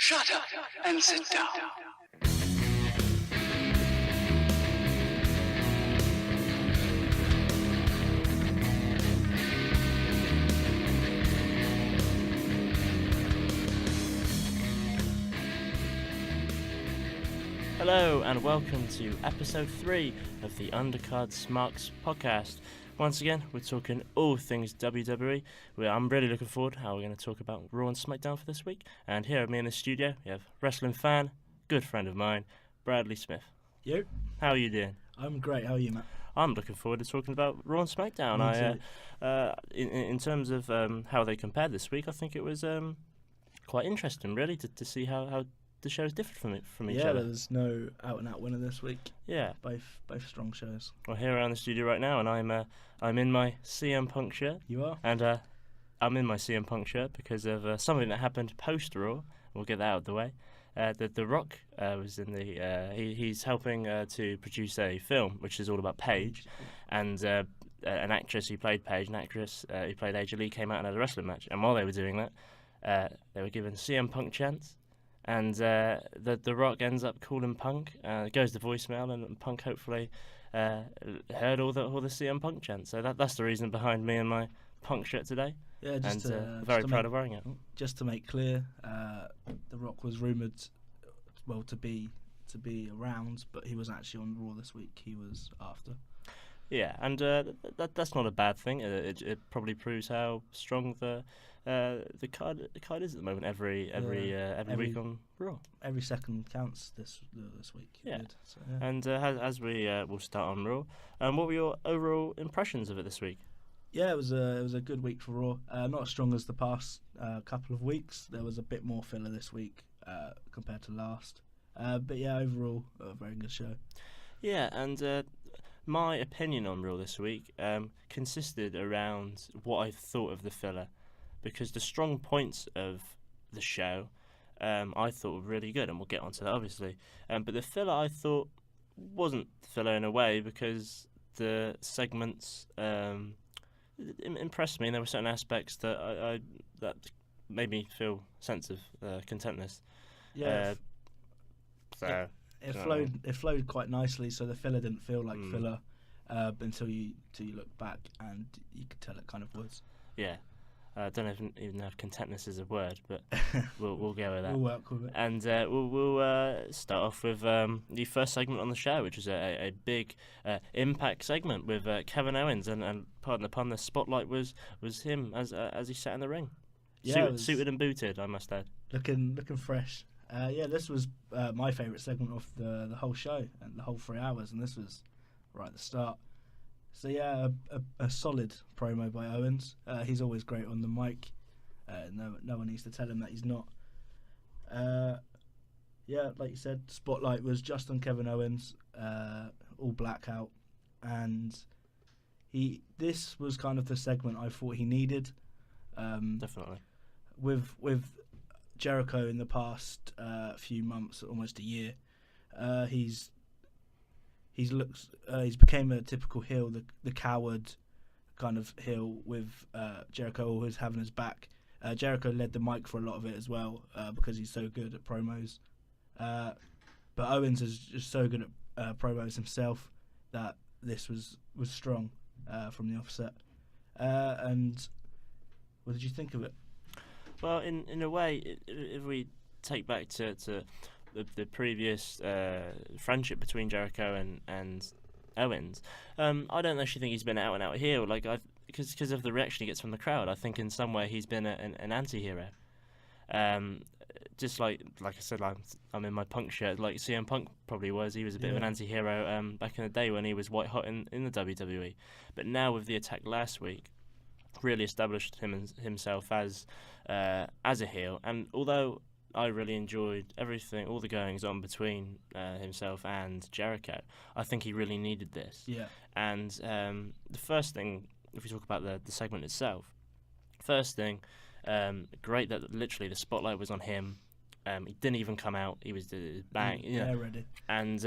Shut up and sit down. Hello and welcome to episode 3 of the Undercard Smarks podcast. Once again, we're talking all things WWE. I'm really looking forward to how we're going to talk about Raw and SmackDown for this week. And here with me in the studio, we have wrestling fan, good friend of mine, Bradley Smith. Yo. How are you doing? I'm great. How are you, Matt? I'm looking forward to talking about Raw and SmackDown. In terms of how they compared this week, I think it was quite interesting, really, to see how the shows differed from each other. Yeah, there's no out-and-out winner this week. Yeah, both strong shows. Well, here around the studio right now, and I'm in my CM Punk shirt. You are? And I'm in my CM Punk shirt because of something that happened post-Raw. We'll get that out of the way. The Rock was in the... he's helping to produce a film, which is all about Paige. And an actress who played Paige, an actress who played Aja Lee, came out and had a wrestling match. And while they were doing that, they were given CM Punk chants. And the Rock ends up calling Punk. It goes to voicemail, and Punk hopefully heard all the CM Punk chants. So that's the reason behind me and my Punk shirt today. Yeah, very proud of wearing it. Just to make clear, The Rock was rumoured, to be around, but he was actually on Raw this week. He was after. Yeah, and that's not a bad thing. It probably proves how strong the card is at the moment. Every week on Raw. Every second counts this week. Yeah. So, yeah. And as we will start on Raw, what were your overall impressions of it this week? Yeah, it was a good week for Raw. Not as strong as the past couple of weeks. There was a bit more filler this week compared to last. But yeah, overall, a very good show. Yeah, and my opinion on Raw this week consisted around what I thought of the filler, because the strong points of the show I thought were really good, and we'll get onto that obviously. But the filler I thought wasn't filler in a way, because the segments impressed me, and there were certain aspects that that made me feel a sense of contentness. Yeah. So it flowed quite nicely, so the filler didn't feel like filler until you look back, and you could tell it kind of was. Yeah. I don't even know if contentness is a word, but we'll go with that. We'll work with it. And we'll start off with the first segment on the show, which is a big Impact segment with Kevin Owens, and pardon the pun, the spotlight was him as he sat in the ring. Yeah, suited and booted, I must add. Looking fresh. Yeah, this was my favourite segment of the whole show and the whole 3 hours, and this was right at the start. So yeah, a solid promo by Owens. He's always great on the mic. No one needs to tell him that he's not. Yeah, like you said, spotlight was just on Kevin Owens, all blackout, and this was kind of the segment I thought he needed. Definitely. With Jericho in the past few months, almost a year, he's became a typical heel, the coward kind of heel, with Jericho always having his back. Jericho led the mic for a lot of it as well, because he's so good at promos. But Owens is just so good at promos himself that this was strong from the offset. And what did you think of it? Well, in a way, if we take back to the previous friendship between Jericho and Owens, I don't actually think he's been out and out heel, because of the reaction he gets from the crowd. I think in some way he's been an anti-hero. Just like I said, I'm in my Punk shirt, like CM Punk probably was. He was a bit of an anti-hero back in the day when he was white hot in the WWE. But now with the attack last week, really established himself as a heel. And although I really enjoyed everything, all the goings on between himself and Jericho, I think he really needed this. Yeah. And the first thing, if we talk about the segment itself, great that literally the spotlight was on him. He didn't even come out. He was bang. Ready. And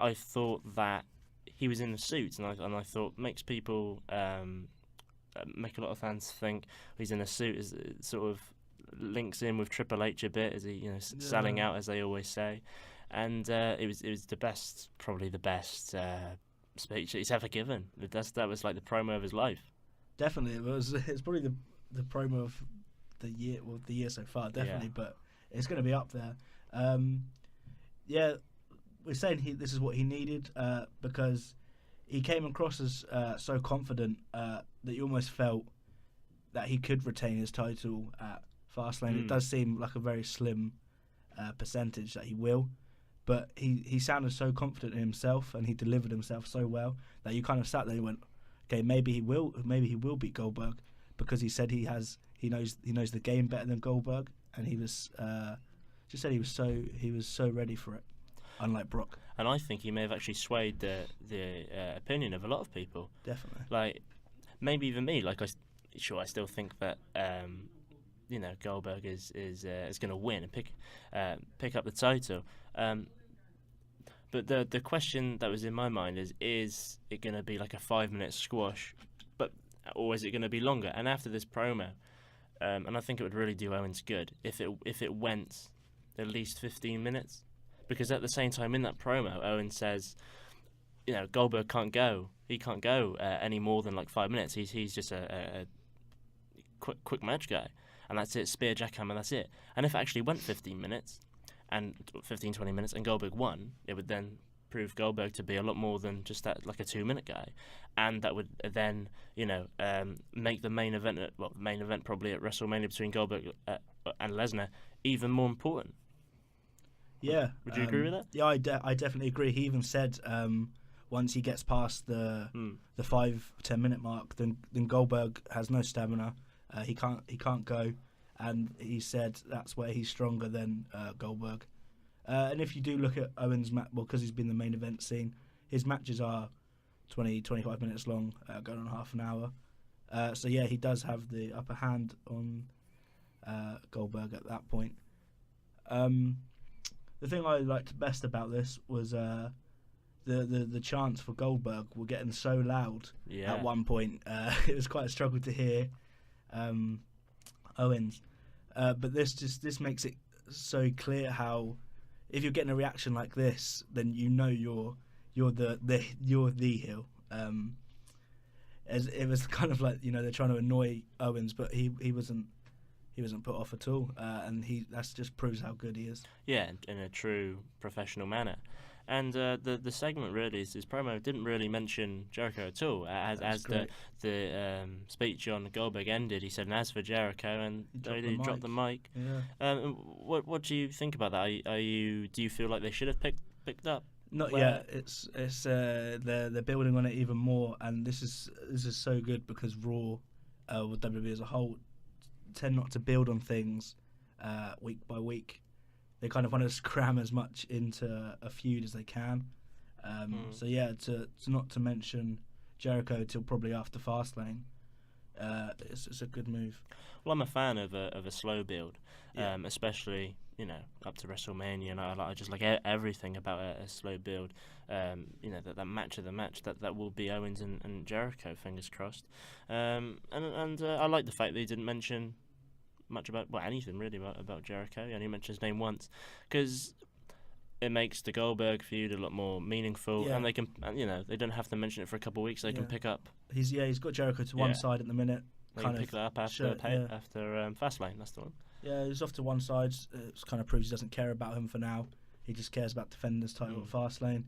I thought that he was in the suit, and I thought makes people make a lot of fans think he's in a suit is sort of links in with Triple H a bit as he, selling out, as they always say, and it was the best, probably the best speech that he's ever given. That was like the promo of his life. Definitely, it was. It's probably the promo of the year, the year so far, definitely. Yeah. But it's going to be up there. We're saying this is what he needed because he came across as so confident that you almost felt that he could retain his title at Fastlane. It does seem like a very slim percentage that he will, but he sounded so confident in himself and he delivered himself so well that you kind of sat there and went, okay, maybe he will beat Goldberg, because he said he knows the game better than Goldberg, and he was just said he was so ready for it, unlike Brock. And I think he may have actually swayed the opinion of a lot of people. Definitely. Like, maybe even me. Like, I still think that Goldberg is going to win and pick up the title. But the question that was in my mind is it going to be like a 5-minute squash, or is it going to be longer? And after this promo, and I think it would really do Owens good if it went at least 15 minutes, because at the same time in that promo, Owens says, Goldberg can't go. He can't go any more than like 5 minutes. He's just a quick match guy, and that's it. Spear, jackhammer, that's it. And if it actually went 15 minutes, and 15-20 minutes, and Goldberg won, it would then prove Goldberg to be a lot more than just that, like a 2-minute guy, and that would then make the main event probably at WrestleMania between Goldberg and Lesnar even more important. Yeah, would you agree with that? Yeah, I definitely agree. He even said once he gets past the 5-10 minute mark, then Goldberg has no stamina. He can't go. And he said that's where he's stronger than Goldberg. And if you do look at Owens' match, because he's been the main event scene, his matches are 20-25 minutes long, going on half an hour. So yeah, he does have the upper hand on Goldberg at that point. The thing I liked best about this was the chants for Goldberg were getting so loud at one point. It was quite a struggle to hear Owens. But this makes it so clear how, if you're getting a reaction like this, then you're the heel. As it was kind of like they're trying to annoy Owens, but he wasn't put off at all, and that just proves how good he is. Yeah, in a true professional manner. And the segment really, his promo didn't really mention Jericho at all. As the speech on Goldberg ended, he said, "And as for Jericho," and he dropped the mic. Yeah. What do you think about that? Do you feel like they should have picked up? Not yet. It's they're building on it even more, and this is so good because Raw, with WWE as a whole, tend not to build on things week by week. They kind of want to cram as much into a feud as they can. So yeah, to not to mention Jericho till probably after Fastlane, it's a good move. Well, I'm a fan of a slow build, especially up to WrestleMania, and I just like everything about a slow build. That match of the match that will be Owens and Jericho, fingers crossed. And I like the fact that he didn't mention much about anything really about Jericho. He only mentioned his name once, because it makes the Goldberg feud a lot more meaningful, and they can they don't have to mention it for a couple of weeks. They can pick up. He's got Jericho to one side at the minute. They can pick that up after Fastlane. That's the one. Yeah, he's off to one side. It kind of proves he doesn't care about him for now. He just cares about defending his title at Fastlane.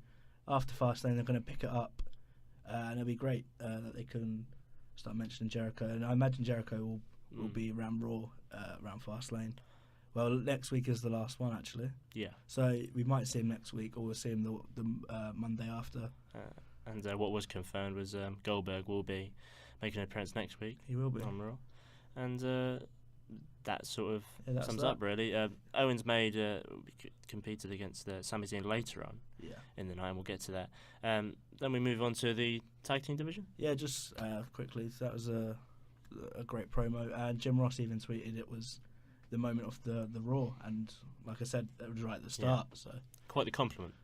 After Fastlane, they're going to pick it up, and it'll be great that they can start mentioning Jericho. And I imagine Jericho will be around Raw, around Fastlane. Well, next week is the last one, actually. Yeah. So we might see him next week, or we'll see him the Monday after. And what was confirmed was Goldberg will be making an appearance next week. He will be on Raw, and that sort of sums up really. Owens competed against Sami Zayn later on in the night, and we'll get to that. Then we move on to the tag team division. Yeah, just quickly, that was a great promo, and Jim Ross even tweeted it was the moment of the Raw, and like I said, that was right at the start. So quite the compliment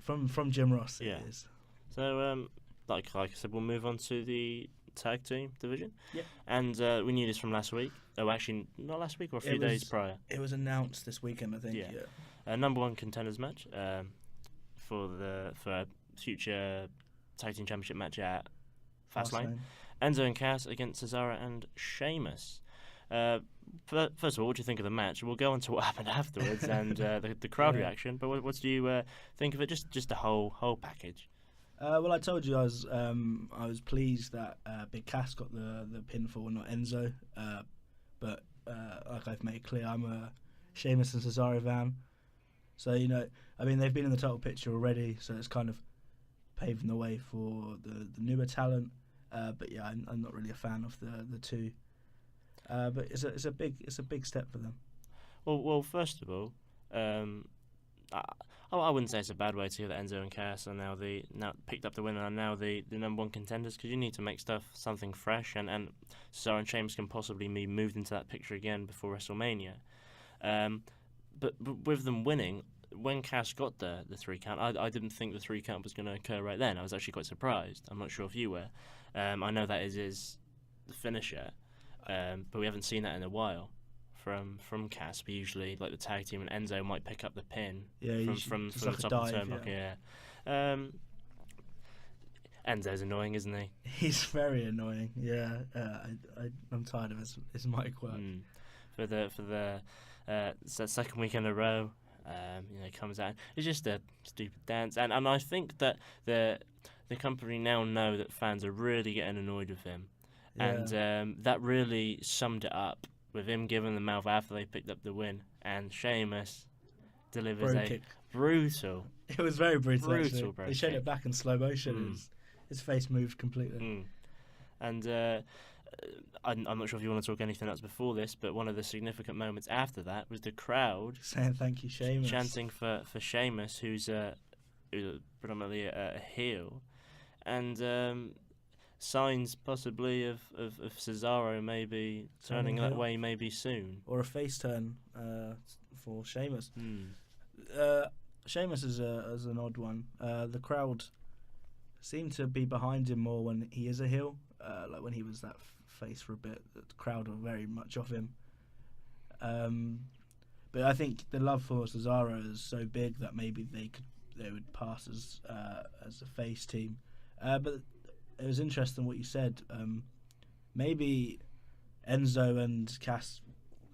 from Jim Ross. It is. So like I said, we'll move on to the tag team division. Yep. And we knew this from last week. Oh, actually, not last week or a few days prior. It was announced this weekend, I think. Yeah. Number one contenders match for a future tag team championship match at Fastlane. Enzo and Cass against Cesaro and Sheamus. First of all, what do you think of the match? We'll go on to what happened afterwards and the crowd reaction. But what do you think of it? Just the whole package. Well, I told you I was pleased that Big Cass got the pinfall and not Enzo. But like I've made clear, I'm a Sheamus and Cesaro fan. So I mean, they've been in the title picture already, so it's kind of paving the way for the newer talent. But yeah, I'm not really a fan of the two. But it's a big step for them. Well, first of all, I wouldn't say it's a bad way to hear that Enzo and Cass are now picked up the win and are now the number one contenders, because you need to make something fresh, and Cesaro and Sheamus can possibly be moved into that picture again before WrestleMania. But with them winning, when Cass got the 3 count, I didn't think the 3 count was going to occur right then. I was actually quite surprised. I'm not sure if you were. I know that is the finisher, but we haven't seen that in a while from Cass. We usually, like the tag team, and Enzo might pick up the pin from the like top of the turnbuckle. Yeah. Enzo's annoying, isn't he? He's very annoying. Yeah. I'm tired of his mic work. For the second week in a row, comes out. It's just a stupid dance, and I think that the company now know that fans are really getting annoyed with him, and that really summed it up with him giving the mouth after they picked up the win, and Sheamus delivers brutal. It was very brutal. Brutal. They showed it back in slow motion. His face moved completely. And I'm not sure if you want to talk anything else before this, but one of the significant moments after that was the crowd saying thank you, Sheamus, chanting for Sheamus, who's predominantly a heel, and signs possibly of Cesaro maybe turning that way maybe soon, or a face turn for Sheamus. Sheamus is an odd one. The crowd seem to be behind him more when he is a heel. Like when he was that face for a bit, the crowd were very much off him. But I think the love for Cesaro is so big that maybe they would pass as a face team. But it was interesting what you said. Maybe Enzo and Cass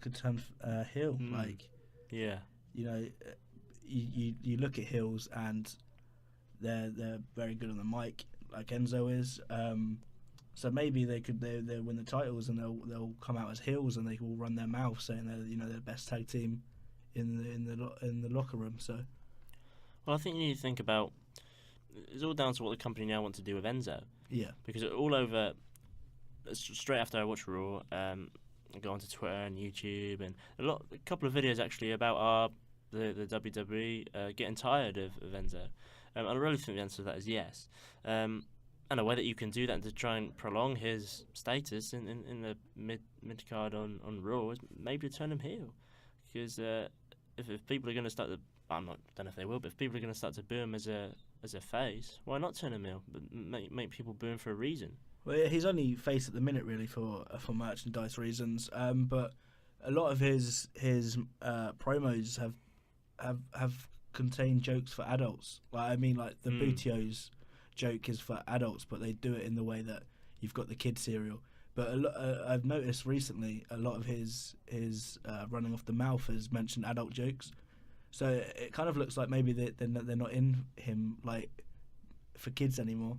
could turn heel. You look at heels and they're very good on the mic, like Enzo is. So maybe they'll win the titles and they'll come out as heels and they will run their mouth saying they're the best tag team in the locker room. So, well, I think you need to think about. It's all down to what the company now want to do with Enzo. Yeah. Because all over, straight after I watched Raw, I go onto Twitter and YouTube and a couple of videos actually about the WWE getting tired of Enzo. And I really think the answer to that is yes. And a way that you can do that to try and prolong his status in the mid card on Raw is maybe to turn him heel. Because if people are going to start to, don't know if they will, but if people are going to start to boo him as a face, why not turn him heel? But make people boo him for a reason. Well, yeah, he's only face at the minute really for merchandise reasons. But a lot of his promos have contained jokes for adults. Like the Bootios joke is for adults, but they do it in the way that you've got the kid cereal. But I've noticed recently a lot of his running off the mouth has mentioned adult jokes. So it kind of looks like maybe they're not in him like for kids anymore.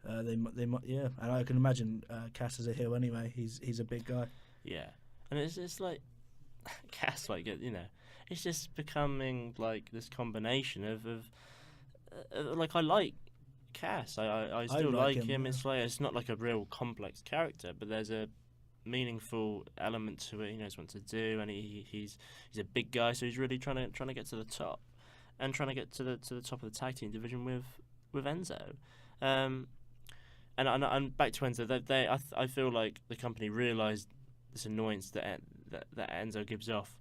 They might, yeah. And I can imagine Cass is a heel anyway. He's a big guy. Yeah, and it's like Cass, like it's just becoming like this combination of like I like Cass. I still like him. Yeah. It's like it's not like a real complex character, but there's a meaningful element to it. He knows what to do, and he's a big guy, so he's really trying to get to the top, and trying to get to the top of the tag team division with Enzo. And back to Enzo. I feel like the company realised this annoyance that Enzo gives off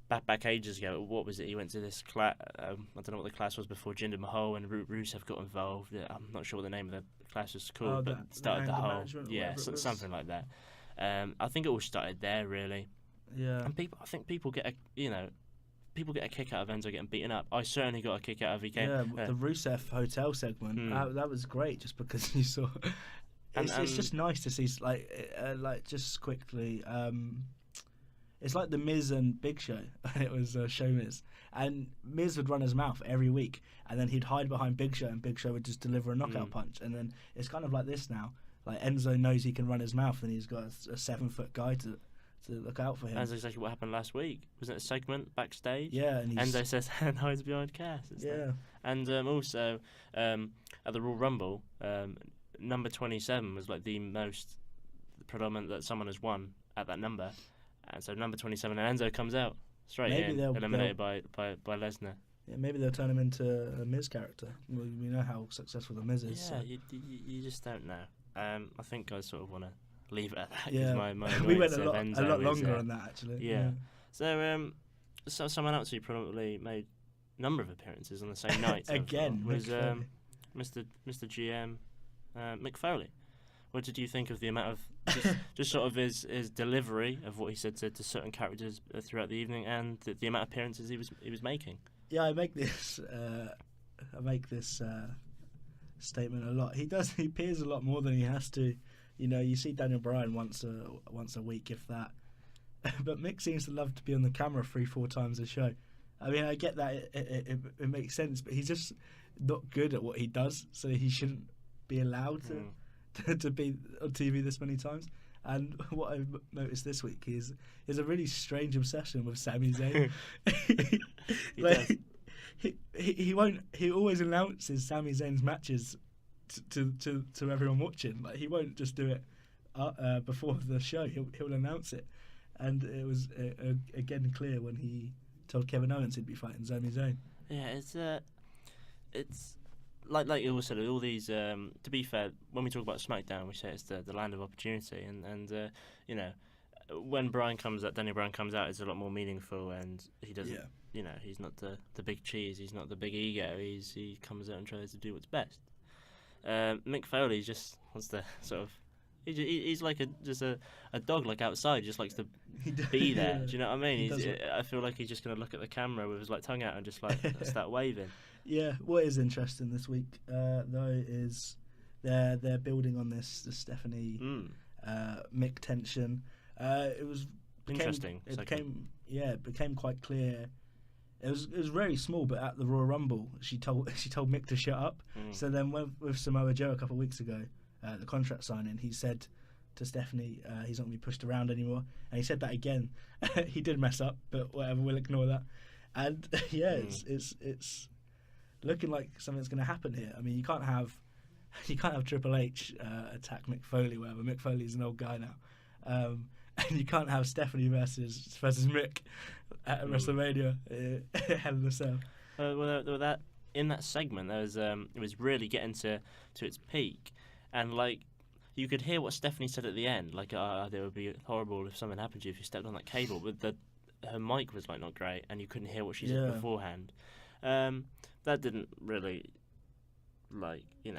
back ages ago. What was it? He went to this class. I don't know what the class was before Jinder Mahal and Rusev got involved. I'm not sure what the name of the class was called, but started the whole something like that. I think it all started there really. Yeah. And I think people get people get a kick out of Enzo getting beaten up. I certainly got a kick out of he came. Yeah, the Rusev hotel segment that was great, just because you saw. It's just nice to see, like just quickly. It's like the Miz and Big Show. It was Show Miz, and Miz would run his mouth every week, and then he'd hide behind Big Show, and Big Show would just deliver a knockout punch. And then it's kind of like this now. Like Enzo knows he can run his mouth, and he's got a 7-foot guy to look out for him. That's exactly what happened last week. Wasn't it a segment backstage? Yeah, and Enzo says and hides behind Cass. Yeah, and also at the Royal Rumble, number 27 was like the most predominant that someone has won at that number. And so number 27, and Enzo comes out straight in, eliminated by Lesnar. Yeah, maybe they'll turn him into a Miz character. We know how successful the Miz is. Yeah, so. you just don't know. I think I sort of want to leave it at that. Yeah, my we went a lot longer on that actually. Yeah. So someone else who probably made a number of appearances on the same night again was Mr. GM Mick Foley. What did you think of the amount of just sort of his delivery of what he said to certain characters throughout the evening, and the amount of appearances he was making? Yeah, I make this statement a lot. He appears a lot more than he has to. You know, you see Daniel Bryan once a week, if that. But Mick seems to love to be on the camera 3-4 times a show. I mean, I get that it makes sense, but he's just not good at what he does, so he shouldn't be allowed to be on TV this many times. And what I've noticed this week is a really strange obsession with Sami Zayn. He always announces Sami Zayn's matches to everyone watching. Like, he won't just do it before the show. He'll announce it, and it was again clear when he told Kevin Owens he'd be fighting Sami Zayn. Yeah, it's like you also said, all these. To be fair, when we talk about SmackDown, we say it's the land of opportunity, and you know, when Daniel Bryan comes out, it's a lot more meaningful, and he doesn't. Yeah. You know, he's not the big cheese, he's not the big ego. He comes out and tries to do what's best. Mick Foley just wants to sort of. He's like a dog, like outside, just likes to be there. Yeah. Do you know what I mean? I feel like he's just going to look at the camera with his tongue out and just start waving. Yeah, what is interesting this week though is they're building on this Stephanie Mick tension. It became quite clear. It was very small, but at the Royal Rumble, she told Mick to shut up. So then with Samoa Joe a couple of weeks ago, the contract signing, he said to Stephanie, he's not going to be pushed around anymore. And he said that again. He did mess up, but whatever, we'll ignore that. And it's looking like something's going to happen here. I mean, you can't have Triple H attack Mick Foley, whatever. Mick Foley's an old guy now. And you can't have Stephanie versus Mick at WrestleMania. Hell in a Cell. That in that segment, there was it was really getting to its peak, and like you could hear what Stephanie said at the end, like it would be horrible if something happened to you if you stepped on that cable. But her mic was like not great, and you couldn't hear what she said beforehand. That didn't really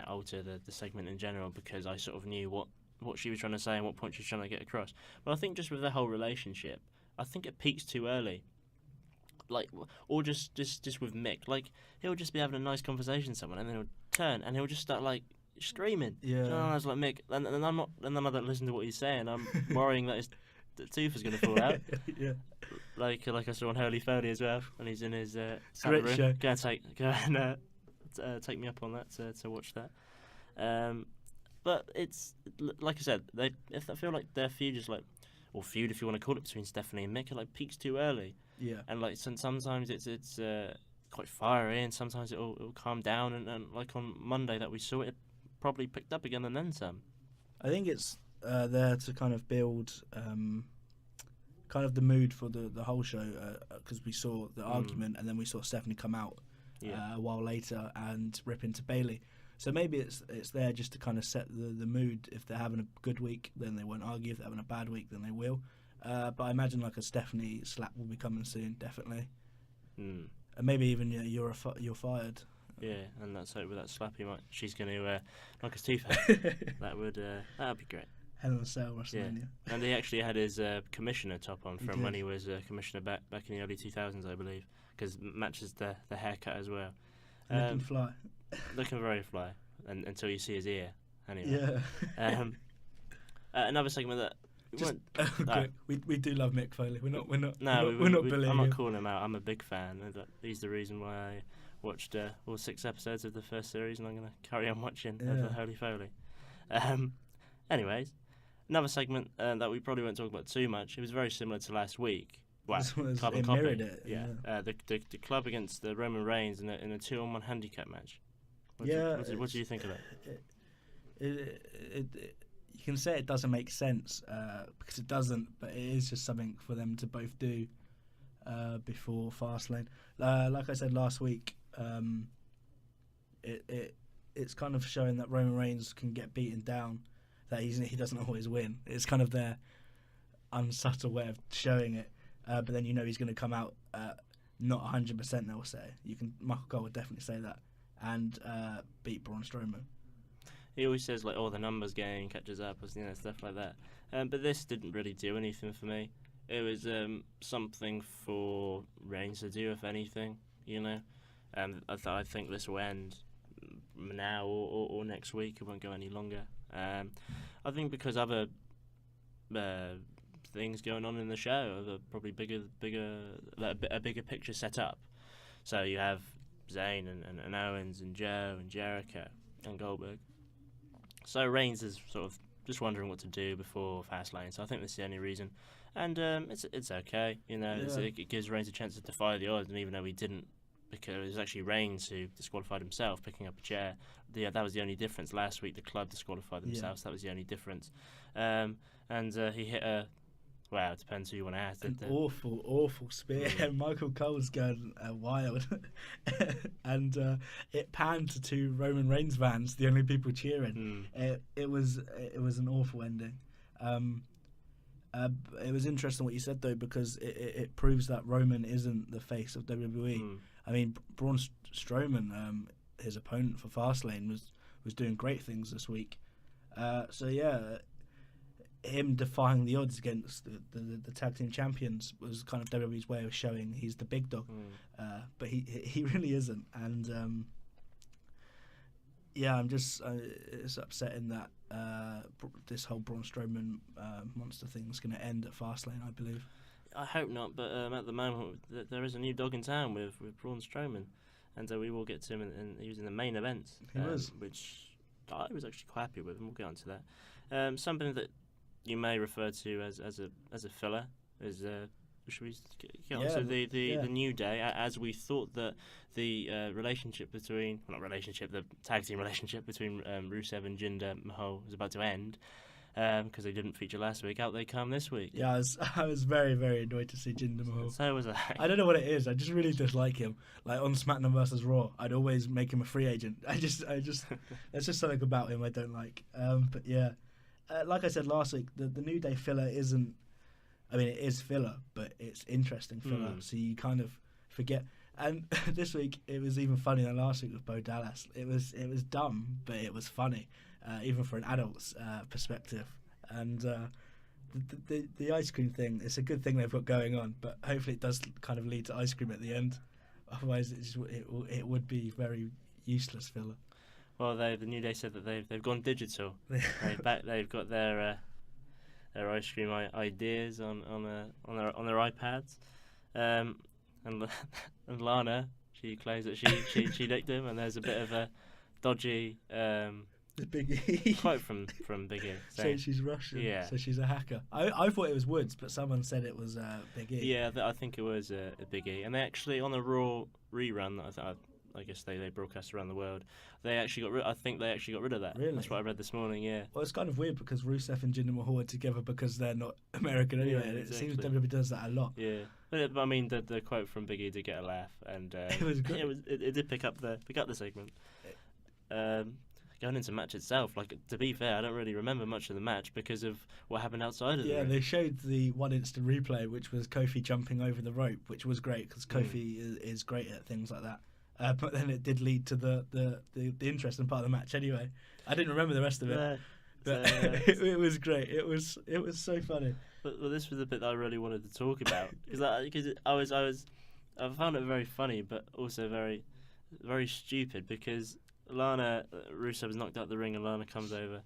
alter the segment in general, because I sort of knew what she was trying to say and what point she was trying to get across. But I think just with their whole relationship, I think it peaks too early. Like, or just with Mick, like he'll just be having a nice conversation with someone, and then he'll turn and he'll just start like screaming. Yeah. And I was like, Mick, and I'm not. And then I don't listen to what he's saying. I'm worrying that his tooth is going to fall out. Yeah. Like I saw on Hurley Foley as well, and he's in his great room. show. Go and take me up on that to watch that. But it's like I said, I feel like their feud is like, or feud if you want to call it, between Stephanie and Mick, it like peaks too early. Yeah. And like sometimes it's quite fiery, and sometimes it'll calm down, and like on Monday that we saw, it probably picked up again and then some. I think it's there to kind of build kind of the mood for the whole show, because we saw the argument, and then we saw Stephanie come out a while later and rip into Bayley. So maybe it's there just to kind of set the mood. If they're having a good week, then they won't argue. If they're having a bad week, then they will. But I imagine like a Stephanie slap will be coming soon, definitely. Mm. And maybe even you're fired. Yeah, and let's hope with that slap she's going to knock his teeth out. That would be great. Hell in a Cell, WrestleMania. Yeah. And he actually had his commissioner top on He from did. when he was commissioner back in the early 2000s, I believe, because matches the haircut as well. Looking fly. Looking very fly, until you see his ear. Anyway. Yeah. Another segment that we do love Mick Foley. We're not bullying I'm not him. calling him out. I'm a big fan. He's the reason why I watched all 6 episodes of the first series, and I'm going to carry on watching of the Holy Foley. Anyways, another segment that we probably won't talk about too much. It was very similar to last week. Well, It mirrored it. Yeah. The club against the Roman Reigns in a 2-on-1 handicap match. What do you think of that? You can say it doesn't make sense because it doesn't, but it is just something for them to both do before Fastlane. Like I said last week, it's kind of showing that Roman Reigns can get beaten down, that he doesn't always win. It's kind of their unsubtle way of showing it, but then he's going to come out not 100%. They'll say Michael Cole would definitely say that and beat Braun Strowman. He always says like, "Oh, the numbers game catches up," or stuff like that. But this didn't really do anything for me. It was something for Reigns to do, if anything. I think this will end now or next week. It won't go any longer. I think because other things going on in the show are probably a bigger picture set up. So you have Zayn and Owens and Joe and Jericho and Goldberg. So Reigns is sort of just wondering what to do before Fastlane. So I think that's the only reason, and it's okay. It gives Reigns a chance to defy the odds, and even though he didn't, because it was actually Reigns who disqualified himself picking up a chair. That was the only difference. Last week the club disqualified themselves. That was the only difference. And he hit a. Well, it depends who you want to ask. An awful spear. Michael Cole's going wild, and it panned to 2 Roman Reigns fans, the only people cheering. It was an awful ending. It was interesting what you said though, because it proves that Roman isn't the face of WWE. I mean, Braun Strowman, his opponent for Fastlane, was doing great things this week. Him defying the odds against the tag team champions was kind of WWE's way of showing he's the big dog, but he really isn't. And I'm just it's upsetting that this whole Braun Strowman monster thing is going to end at Fastlane, I believe. I hope not, but at the moment there is a new dog in town with Braun Strowman, and we will get to him, and he was in the main event, which I was actually quite happy with, and we'll get on to that. Something that you may refer to as a filler is should we get on to the New Day, as we thought that the the tag team relationship between Rusev and Jinder Mahal was about to end because they didn't feature last week. Out they come this week. Yeah, I was very, very annoyed to see Jinder Mahal. So was I. I don't know what it is. I just really dislike him. Like on SmackDown vs Raw, I'd always make him a free agent. I just there's just something about him I don't like. But yeah. Like I said last week, the New Day filler isn't. I mean, it is filler, but it's interesting filler. So you kind of forget. And this week it was even funnier than last week with Bo Dallas. It was dumb, but it was funny, even for an adult's perspective. And the ice cream thing, it's a good thing they've got going on, but hopefully it does kind of lead to ice cream at the end. Otherwise, it would be very useless filler. Well, the New Day said that they've gone digital. They've got their ice cream ideas on their iPads, and Lana, she claims that she licked him, and there's a bit of a dodgy Big E quote from Big E saying she's Russian. Yeah. So she's a hacker. I thought it was Woods, but someone said it was Big E. Yeah, I think it was a Big E, and they actually on the Raw rerun. I guess they broadcast around the world. I think they actually got rid of that. Really? That's what I read this morning. Yeah. Well, it's kind of weird because Rusev and Jinder Mahal are together because they're not American anyway. Yeah, and exactly. It seems WWE does that a lot. Yeah, but I mean the quote from Big E did get a laugh, and it was good. It did pick up the segment. going into the match itself, like, to be fair, I don't really remember much of the match because of what happened outside of the ring. They showed the one instant replay, which was Kofi jumping over the rope, which was great because Kofi is great at things like that. But then it did lead to the interesting part of the match. Anyway, I didn't remember the rest of it, but it was great. It was so funny. But this was the bit that I really wanted to talk about because I found it very funny, but also very, very stupid because Lana Rusev was knocked out the ring and Lana comes over.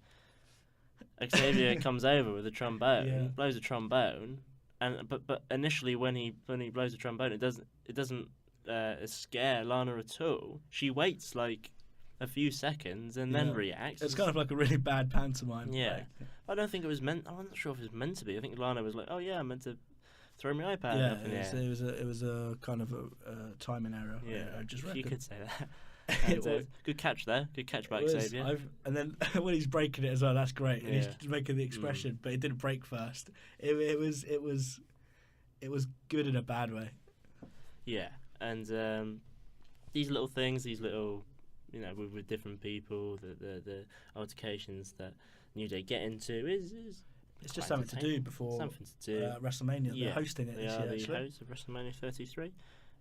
Xavier comes over with a trombone, blows a trombone, but initially when he blows a trombone, it doesn't scare Lana at all. She waits like a few seconds and then reacts. It's kind of like a really bad pantomime. Yeah, I don't think it was meant. I'm not sure if it was meant to be. I think Lana was like, "Oh yeah, I'm meant to throw my iPad up in the air." It was a kind of a timing error. Yeah, I just reckon. You could say that. And, good catch there. Good catch by Xavier. And then when he's breaking it as well, that's great. And he's making the expression, but it didn't break first. It was good in a bad way. Yeah, and these little things, with different people, the altercations that New Day get into is it's just something to do before WrestleMania. They're hosting it this year. They are the hosts of WrestleMania 33.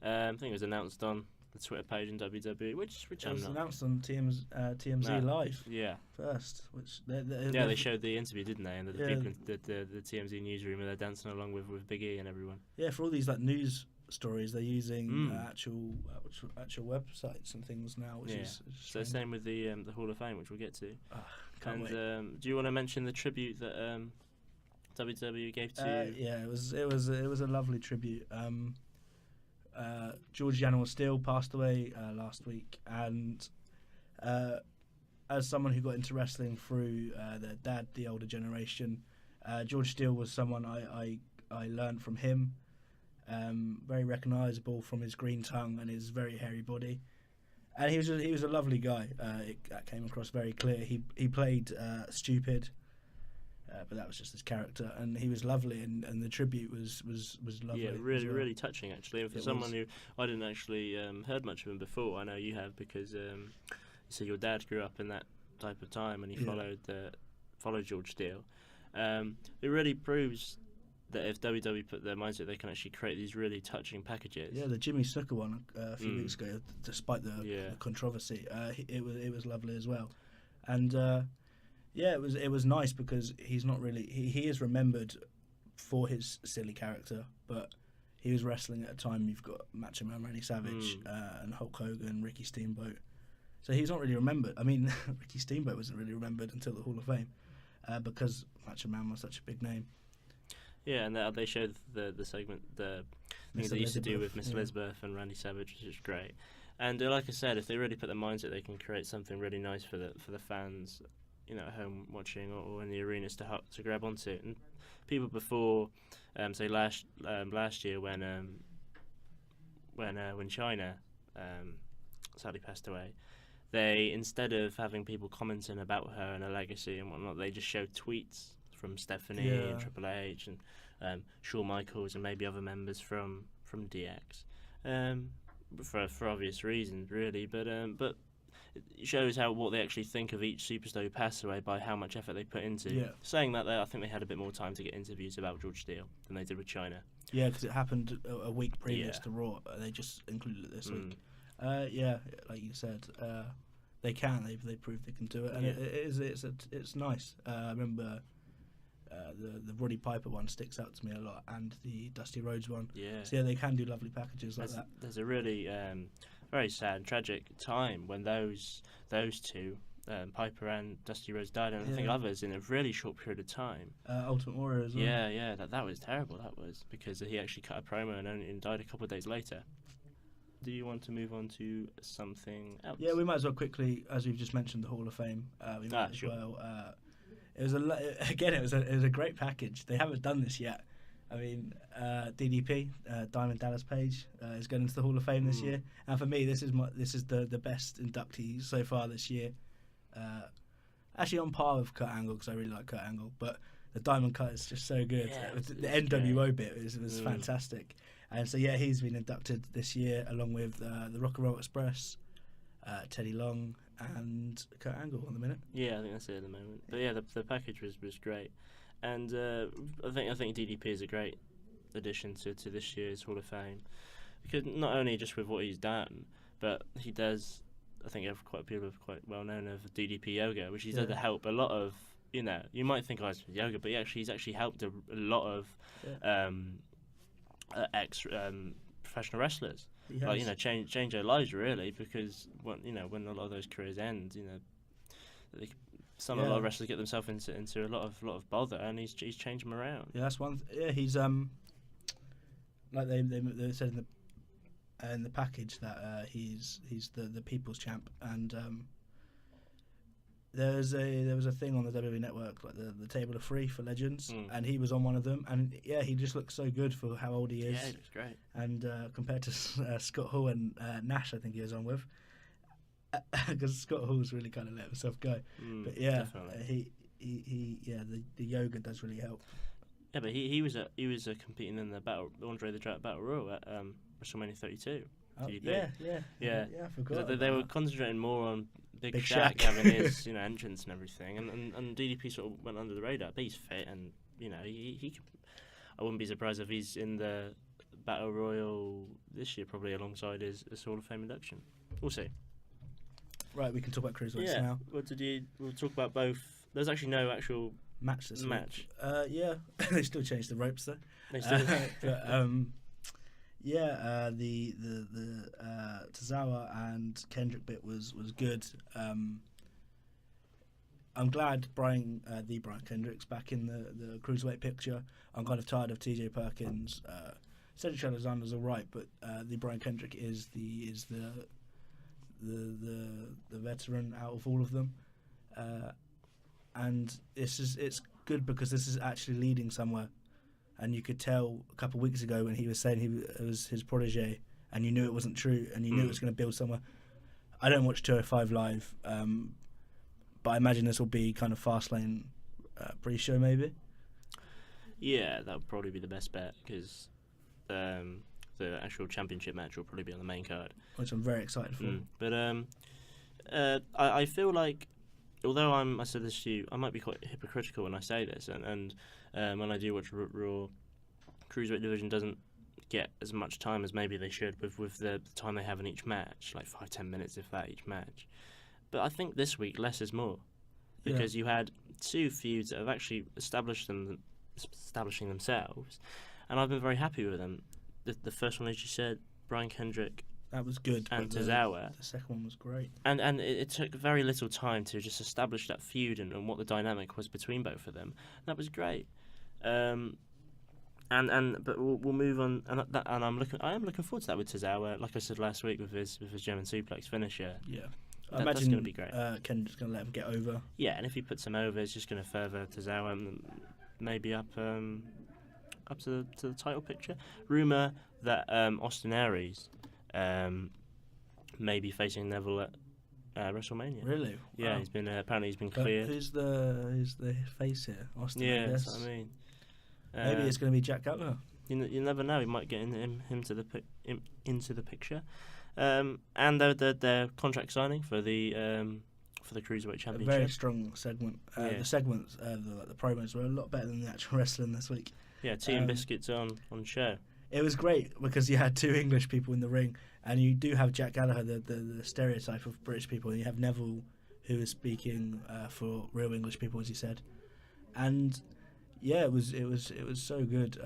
I think it was announced on the Twitter page in WWE, which it was announced on TMZ Live. Yeah, first, which they showed the interview, didn't they? And the people in the TMZ newsroom, and they're dancing along with Big E and everyone. Yeah, for all these like news stories, they're using actual websites and things now, which is so same with the Hall of Fame, which we'll get to. Can't wait. Do you want to mention the tribute that WWE gave to? It was a lovely tribute. George Animal Steel passed away last week, and as someone who got into wrestling through their dad, the older generation, George Steele was someone I learned from him. Very recognisable from his green tongue and his very hairy body, and he was a lovely guy. That came across very clear. He played stupid, but that was just his character, and he was lovely, and the tribute was lovely. Yeah, really touching actually. And for someone who I didn't actually heard much of him before, I know you have because so your dad grew up in that type of time, and he followed George Steele. It really proves that if WWE put their mindset, they can actually create these really touching packages. Yeah, the Jimmy Snuka one a few weeks ago, despite the controversy, it was lovely as well, and it was nice because he's not really he is remembered for his silly character, but he was wrestling at a time you've got Macho Man Randy Savage and Hulk Hogan, Ricky Steamboat, so he's not really remembered. I mean, Ricky Steamboat wasn't really remembered until the Hall of Fame because Macho Man was such a big name. Yeah, and they showed the segment, the things they used to do with Miss Elizabeth and Randy Savage, which is great. And like I said, if they really put their mindset, they can create something really nice for the fans, at home watching or in the arenas to grab onto. And people before, say last year when Chyna sadly passed away, they, instead of having people commenting about her and her legacy and whatnot, they just showed tweets from Stephanie and Triple H and Shawn Michaels and maybe other members from DX, for obvious reasons, really. But it shows what they actually think of each superstar who passed away by how much effort they put into. Yeah. Saying that, I think they had a bit more time to get interviews about George Steele than they did with Chyna. Yeah, because it happened a week previous to Raw. They just included it this week. Like you said, they can. They proved they can do it, and it's nice. I remember. The Roddy Piper one sticks out to me a lot, and the Dusty Rhodes one. Yeah. So they can do lovely packages like that. There's a really very sad and tragic time when those two, Piper and Dusty Rhodes, died, and I think others in a really short period of time. Ultimate Warrior as well. Yeah, that was terrible. That was because he actually cut a promo and died a couple of days later. Do you want to move on to something else? Yeah, we might as well quickly, as we've just mentioned, the Hall of Fame. We might as well. It was a great package. They haven't done this yet. I mean, DDP, Diamond Dallas Page, is going into the Hall of Fame this year, and for me, this is the best inductee so far this year. Actually, on par with Kurt Angle because I really like Kurt Angle, but the Diamond Cut is just so good. Yeah, the NWO bit was fantastic, and so he's been inducted this year along with the Rock and Roll Express, Teddy Long, and Kurt Angle on the minute. Yeah, I think that's it at the moment. But yeah, the package was great, and I think DDP is a great addition to this year's Hall of Fame, because not only just with what he's done, but he does. I think people are quite well known of DDP yoga, which he's had to help a lot of. You might think it's yoga, but he's actually helped a lot of ex professional wrestlers. Like change their lives really, because when a lot of those careers end, a lot of wrestlers get themselves into a lot of bother, and he's changed them around. Yeah, that's one. He's like they said in the package that he's the people's champ, and there was a thing on the WWE network, like the table of three for legends, and he was on one of them, and he just looks so good for how old he is. Yeah, he looks great. And compared to Scott Hall and Nash, I think he was on with, because Scott Hall's really kind of let himself go. But definitely. The yoga does really help. Yeah, but he was competing in the Andre the Giant Battle Royal at WrestleMania 32. Oh, yeah. I forgot. They were concentrating more on Big Shaq having his entrance and everything, and DDP sort of went under the radar. But he's fit, and he I wouldn't be surprised if he's in the Battle Royal this year, probably alongside his Hall of Fame induction. We'll see. Right, we can talk about cruiserweights now. We'll talk about both. There's actually no actual match this week. They still changed the ropes though. They still. The Tozawa and Kendrick bit was good. I'm glad Brian Kendrick's back in the cruiserweight picture. I'm kind of tired of TJ Perkins. Cedric Alexander's alright, but the Brian Kendrick is the veteran out of all of them, and it's good because this is actually leading somewhere. And you could tell a couple of weeks ago when he was saying it was his protege, and you knew it wasn't true, and you knew it was going to build somewhere. I don't watch 205 Live, but I imagine this will be kind of Fastlane pre-show maybe. Yeah, that would probably be the best bet, because the actual championship match will probably be on the main card, which I'm very excited for. But I feel like, although I said this to you, I might be quite hypocritical when I say this, and when I do watch Raw, cruiserweight division doesn't get as much time as maybe they should with the time they have in each match, like 5-10 minutes if that each match. But I think this week less is more, because you had two feuds that have actually establishing themselves, and I've been very happy with them. The first one, as you said, Brian Kendrick. That was good. And Tozawa. The second one was great. And it took very little time to just establish that feud and what the dynamic was between both of them. That was great. But we'll move on, and I am looking forward to that with Tozawa. Like I said last week with his German suplex finisher. Yeah. I imagine that's going to be great. Kendrick's going to let him get over. Yeah, and if he puts him over, it's just going to further Tozawa and maybe up to the title picture. Rumour that Austin Aries maybe facing Neville at WrestleMania. Really? Yeah, wow. he's been apparently he's been cleared. Who's the face here? Austin. Yeah, that's what I mean. Maybe it's going to be Jack Gallagher. You never know. He might get into the picture. And their contract signing for the cruiserweight championship. A very strong segment. The segments, the promos were a lot better than the actual wrestling this week. Yeah, tea and biscuits on show. It was great because you had two English people in the ring, and you do have Jack Gallagher, the stereotype of British people, and you have Neville, who is speaking for real English people, as he said. And yeah, it was so good.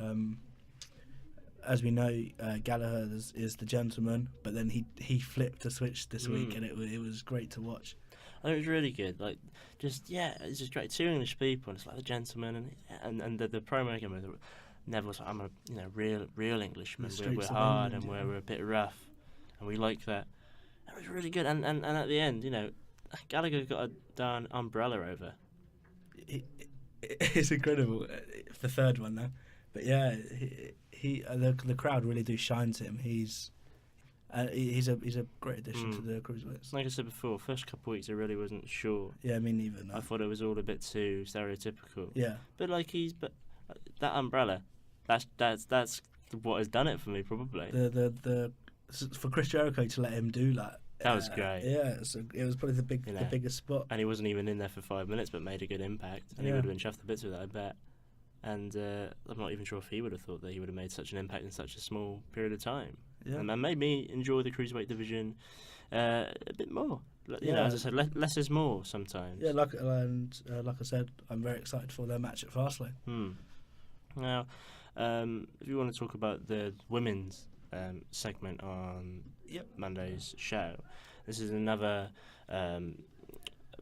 As we know, Gallagher is the gentleman, but then he flipped a switch this week, and it was great to watch. I think it was really good. Like, it's just great. Two English people, and it's like the gentleman, and the promo again with Neville's like, I'm a real Englishman. We're hard and we're a bit rough, and we like that. It was really good. And at the end, Gallagher got a darn umbrella over. It's incredible. The third one now, but yeah, the crowd really do shine to him. He's a great addition to the cruiserweights. Like I said before, first couple of weeks I really wasn't sure. Yeah, me neither. No. I thought it was all a bit too stereotypical. Yeah, but that umbrella, that's what has done it for me probably. The for Chris Jericho to let him do that That was great. Yeah, so it was probably the You know. biggest spot. And he wasn't even in there for 5 minutes, but made a good impact. And he Yeah. would have been chuffed to bits with it, I bet. And I'm not even sure if he would have thought that he would have made such an impact in such a small period of time. Yeah. And that made me enjoy the cruiserweight division a bit more. You know, Yeah. as I said, less is more sometimes. Yeah, like I said, I'm very excited for their match at Fastlane. Now, if you want to talk about the women's segment on Monday's show, this is another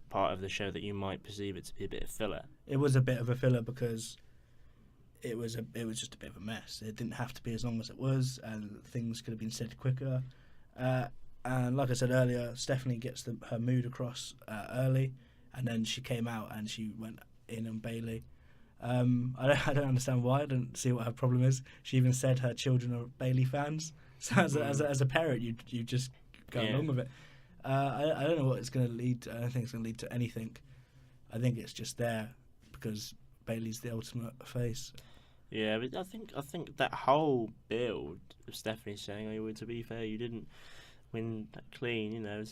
part of the show that you might perceive it to be a bit of filler. It was a bit of a filler because it was just a bit of a mess. It didn't have to be as long as it was, and things could have been said quicker. And like I said earlier, Stephanie gets her mood across early, and then she came out and she went in on Bailey. I don't understand why. I don't see what her problem is. She even said her children are Bailey fans. So as a parent, you just go along with it. I don't know what it's going to lead to. I don't think it's going to lead to anything. I think it's just there because Bailey's the ultimate face. Yeah, but I think that whole build of Stephanie saying, "Oh, well, to be fair, you didn't win that clean." You know,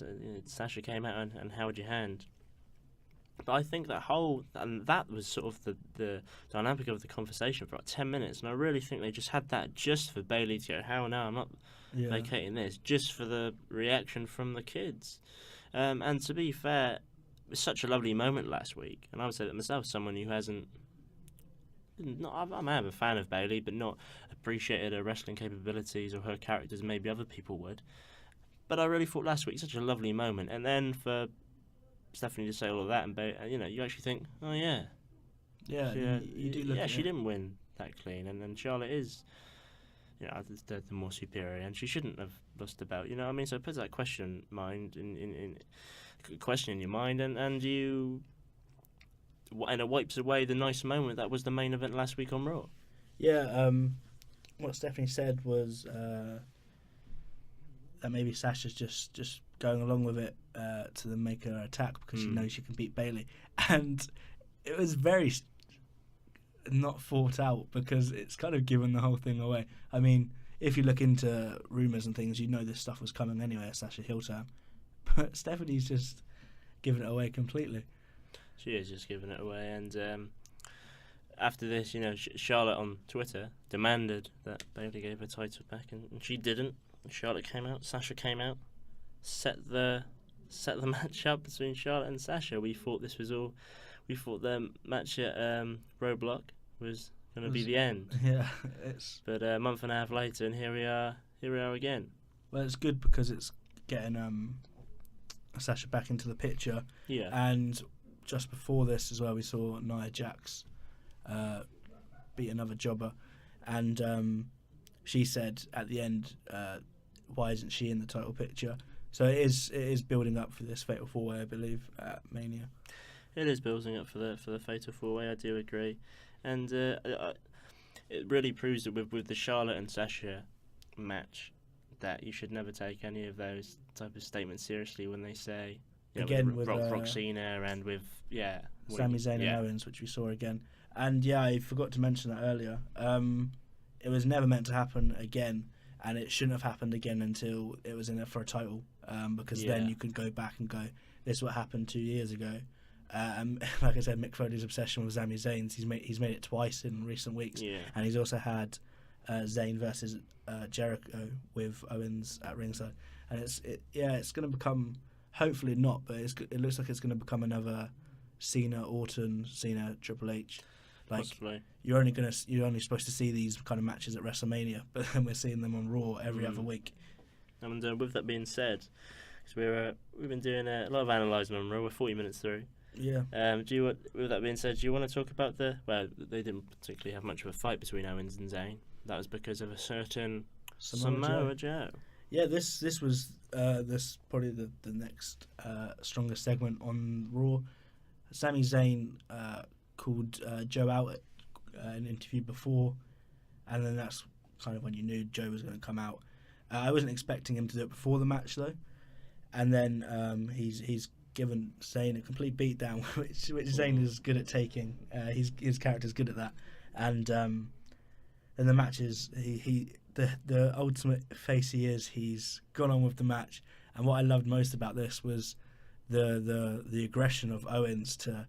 Sasha came out and held your hand. But I think that was sort of the dynamic of the conversation for about 10 minutes, and I really think they just had that just for Bailey to go, "How no, I'm not vacating this," just for the reaction from the kids. And to be fair, it was such a lovely moment last week, and I would say that myself, someone who hasn't. I'm a fan of Bailey, but not appreciated her wrestling capabilities or her characters maybe other people would. But I really thought last week such a lovely moment, and then for Stephanie to say all of that, and you actually think, oh yeah, you do look. She didn't win that clean, and then Charlotte is, the more superior, and she shouldn't have lost the belt. You know what I mean? So it puts that question in your mind, and you. And it wipes away the nice moment that was the main event last week on Raw. Yeah, what Stephanie said was that maybe Sasha's just going along with it to then make her attack because she knows she can beat Bailey. And it was very not thought out because it's kind of given the whole thing away. I mean, if you look into rumours and things, you know this stuff was coming anyway at Sasha heel turn. But Stephanie's just given it away completely. She is just giving it away, and after this, Charlotte on Twitter demanded that Bailey gave her title back, and she didn't. Charlotte came out, Sasha came out, set the match up between Charlotte and Sasha. We thought the match at Roadblock was going to be the end. Yeah, but a month and a half later, and here we are again. Well, it's good because it's getting Sasha back into the picture. Yeah, and just before this as well, we saw Nia Jax beat another jobber, and she said at the end, "Why isn't she in the title picture?" So it is building up for this Fatal 4-Way, I believe, at Mania. It is building up for the Fatal 4-Way. I do agree, and it really proves that with the Charlotte and Sasha match that you should never take any of those type of statements seriously when they say. Again with Roxina and with Sami Zayn and Owens, which we saw again, and I forgot to mention that earlier. It was never meant to happen again, and it shouldn't have happened again until it was in it for a title, because then you could go back and go, "This is what happened 2 years ago." Like I said, Mick Foley's obsession with Sami Zayn, he's made it twice in recent weeks, and he's also had Zayn versus Jericho with Owens at ringside, and it's going to become. Hopefully not, but it looks like it's going to become another Cena, Orton, Cena, Triple H. Possibly. You're only supposed to see these kind of matches at WrestleMania, but then we're seeing them on Raw every other week. And with that being said, because we've been doing a lot of analysing on Raw. We're 40 minutes through. Yeah. With that being said, do you want to talk about they didn't particularly have much of a fight between Owens and Zayn. That was because of a certain Samoa Joe. Yeah, this was probably the next strongest segment on Raw. Sami Zayn called Joe out at an interview before, and then that's kind of when you knew Joe was going to come out. I wasn't expecting him to do it before the match though, and then he's given Zayn a complete beatdown, which Zayn is good at taking. His character's good at that, and then the match is the ultimate face he is. He's gone on with the match, And what I loved most about this was the aggression of Owens to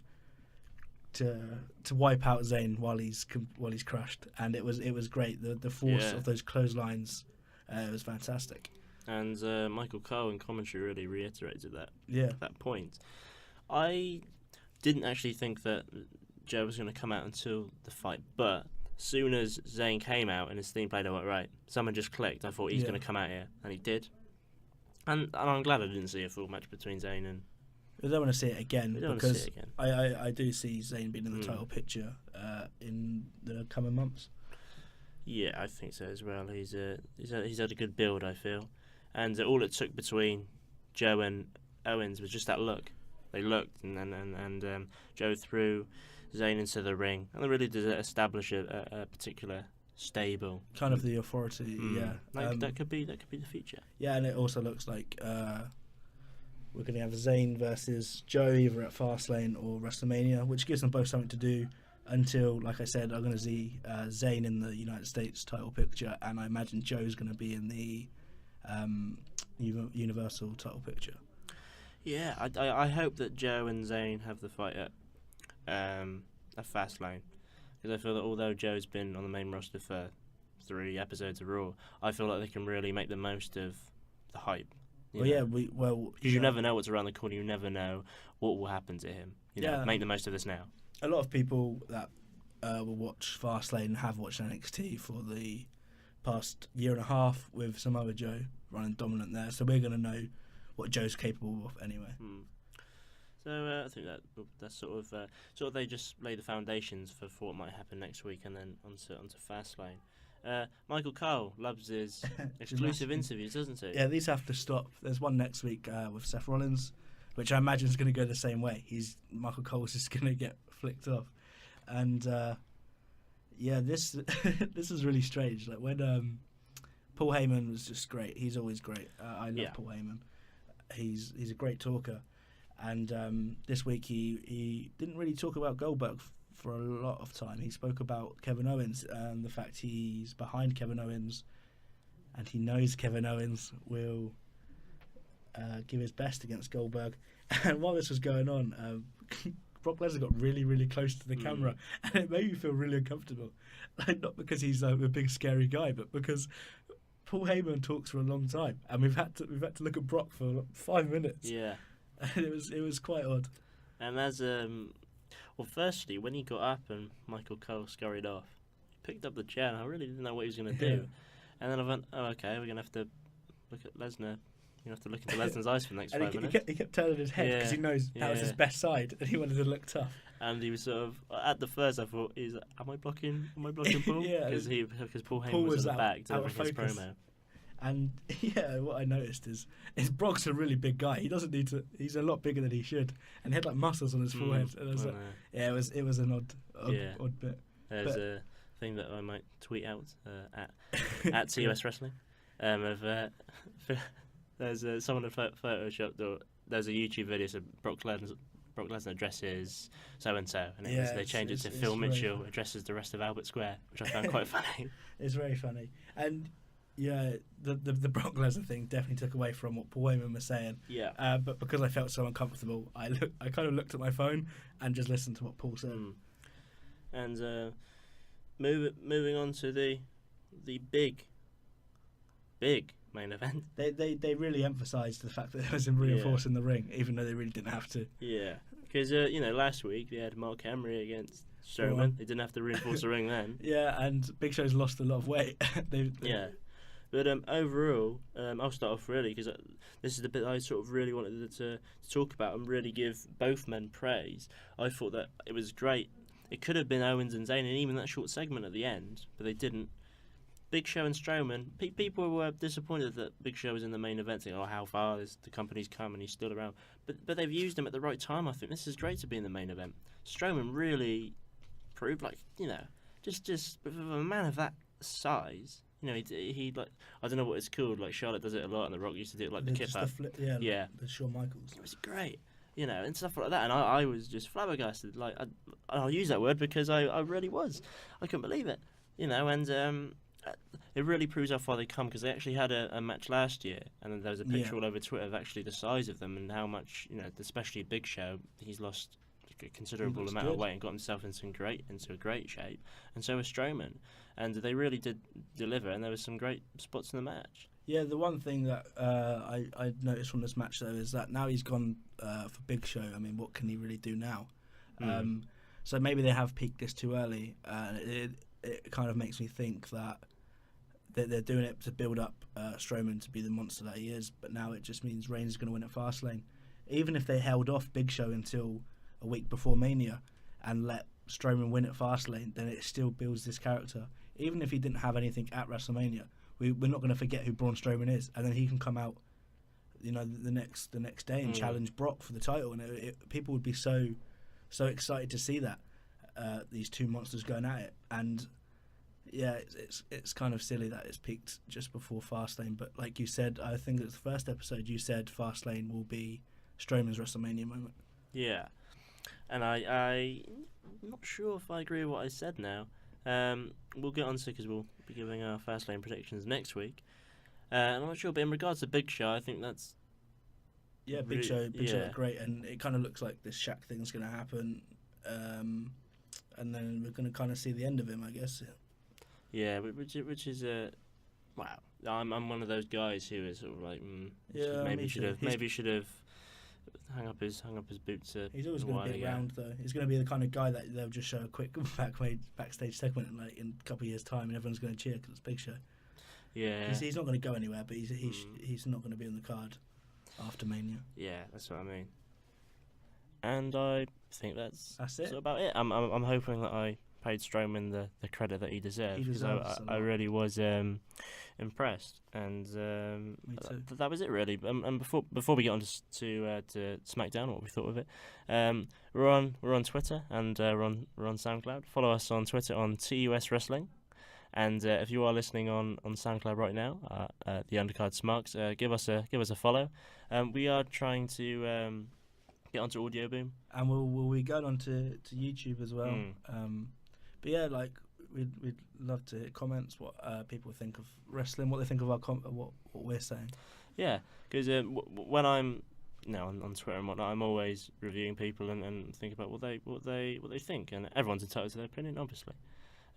wipe out Zayn while he's crushed, and it was great. The force of those clotheslines, it was fantastic. And Michael Cole in commentary really reiterated that point. I didn't actually think that Joe was going to come out until the fight, but as soon as Zayn came out and his theme played, I went, right, someone just clicked. I thought he's going to come out here, and he did. And I'm glad I didn't see a full match between Zayn and... I don't want to see it again because I do see Zayn being in the title picture in the coming months. Yeah, I think so as well. He's had a good build, I feel. And all it took between Joe and Owens was just that look. They looked, and Joe threw Zayn into the ring, and they really did establish a particular stable. Kind of the authority, that could be the future. Yeah, and it also looks like we're going to have Zayn versus Joe either at Fastlane or WrestleMania, which gives them both something to do until, like I said, I'm going to see Zayn in the United States title picture, and I imagine Joe's going to be in the Universal title picture. Yeah, I hope that Joe and Zayn have the fight at Fastlane, because I feel that although Joe's been on the main roster for 3 episodes of Raw, I feel like they can really make the most of the hype. Because you never know what's around the corner. You never know what will happen to him. Make the most of this now. A lot of people that will watch Fastlane have watched NXT for the past year and a half with Samoa Joe running dominant there, so we're going to know what Joe's capable of anyway. So I think that's sort of they just lay the foundations for what might happen next week, and then onto Fastlane. Michael Cole loves his exclusive interviews, doesn't he? Yeah, these have to stop. There's one next week with Seth Rollins, which I imagine is going to go the same way. Michael Cole's just going to get flicked off, and this this is really strange. Like when Paul Heyman was just great. He's always great. I love Paul Heyman. He's a great talker, and this week he didn't really talk about Goldberg for a lot of time. He spoke about Kevin Owens and the fact he's behind Kevin Owens, and he knows Kevin Owens will give his best against Goldberg. And while this was going on, Brock Lesnar got really, really close to the camera, and it made me feel really uncomfortable. Like, not because he's a big scary guy, but because Paul Heyman talks for a long time, and we've had to look at Brock for 5 minutes. Yeah, and it was quite odd. And as well, firstly, when he got up and Michael Cole scurried off, he picked up the chair, and I really didn't know what he was going to do. And then I went, oh, okay, we're going to have to look at Lesnar. You have to look into Lesnar's eyes for the next 5 minutes. He kept turning his head because he knows that was his best side, and he wanted to look tough. And he was sort of at the first. I thought, am I blocking Paul? Because Paul Heyman was at the back delivering his promo. And what I noticed is Brock's a really big guy. He doesn't need to. He's a lot bigger than he should, and he had like muscles on his forehead. And it was an odd bit. There's a thing that I might tweet out at TUS Wrestling. There's someone had photoshopped, or there's a YouTube video. So Brock Lesnar addresses so and so, and they change it to Phil Mitchell addresses the rest of Albert Square, which I found quite funny. It's very funny, and the Brock Lesnar thing definitely took away from what Paul Heyman was saying. Yeah. But because I felt so uncomfortable, I kind of looked at my phone and just listened to what Paul said. And moving on to the big main event. They really emphasised the fact that there was a reinforcing the ring, even though they really didn't have to. Yeah, because last week they had Mark Henry against Strowman. They didn't have to reinforce the ring then. Yeah, and Big Show's lost a lot of weight. But overall, I'll start off really because this is the bit I sort of really wanted to talk about and really give both men praise. I thought that it was great. It could have been Owens and Zayn, and even that short segment at the end, but they didn't. Big Show and Strowman, people were disappointed that Big Show was in the main event, saying, "Oh, how far the company's come and he's still around." But they've used him at the right time. I think this is great to be in the main event. Strowman really proved, just with a man of that size. He like, I don't know what it's called. Like Charlotte does it a lot, and The Rock used to do it like the kip up. The Shawn Michaels. It was great, and stuff like that. And I was just flabbergasted. Like I'll use that word because I really was. I couldn't believe it, And it really proves how far they come, because they actually had a match last year, and then there was a picture Yeah. all over Twitter of actually the size of them and how much, especially Big Show, he's lost a considerable looks amount of good. weight and got himself into a great shape, and so was Strowman, and they really did deliver, and there was some great spots in the match. Yeah, the one thing that I noticed from this match though is that now he's gone for Big Show. I mean, what can he really do now? So maybe they have peaked this too early. It kind of makes me think that they're doing it to build up Strowman to be the monster that he is, but now it just means Reigns is going to win at Fastlane. Even if they held off Big Show until a week before Mania and let Strowman win at Fastlane, then it still builds this character. Even if he didn't have anything at WrestleMania, we're not going to forget who Braun Strowman is, and then he can come out, the next day and challenge Brock for the title, and people would be so excited to see that these two monsters going at it. And yeah, it's kind of silly that it's peaked just before Fastlane, but like you said, I think it's the first episode you said Fastlane will be Strowman's WrestleMania moment. Yeah, and I'm not sure if I agree with what I said now. We'll get on to, because we'll be giving our Fastlane predictions next week. I'm not sure, but in regards to Big Show, I think that's... Yeah, Big Show looked great, and it kind of looks like this Shaq thing's going to happen, and then we're going to kind of see the end of him, I guess. Yeah, which is wow. I'm one of those guys who is sort of like, maybe should have hung up his boots. He's always going to be around though. He's going to be the kind of guy that they'll just show a quick backstage segment in a couple of years' time, and everyone's going to cheer because it's Big Show. Yeah, he's not going to go anywhere, but he's not going to be on the card after Mania. Yeah, that's what I mean. And I think that's it. About it. I'm hoping that I paid Strowman the credit that he deserved, because I really was impressed, and that was it really. And before we get on to SmackDown, what we thought of it, we're on Twitter, and we're on SoundCloud. Follow us on Twitter on TUS Wrestling, and if you are listening on SoundCloud right now, the Undercard Smarks, give us a follow. We are trying to get onto Audio Boom, and we'll be going on to YouTube as well. But yeah, like we'd love to hear comments, what people think of wrestling, what they think of what we're saying. Yeah, because when I'm on Twitter and whatnot, I'm always reviewing people and think about what they think, and everyone's entitled to their opinion, obviously.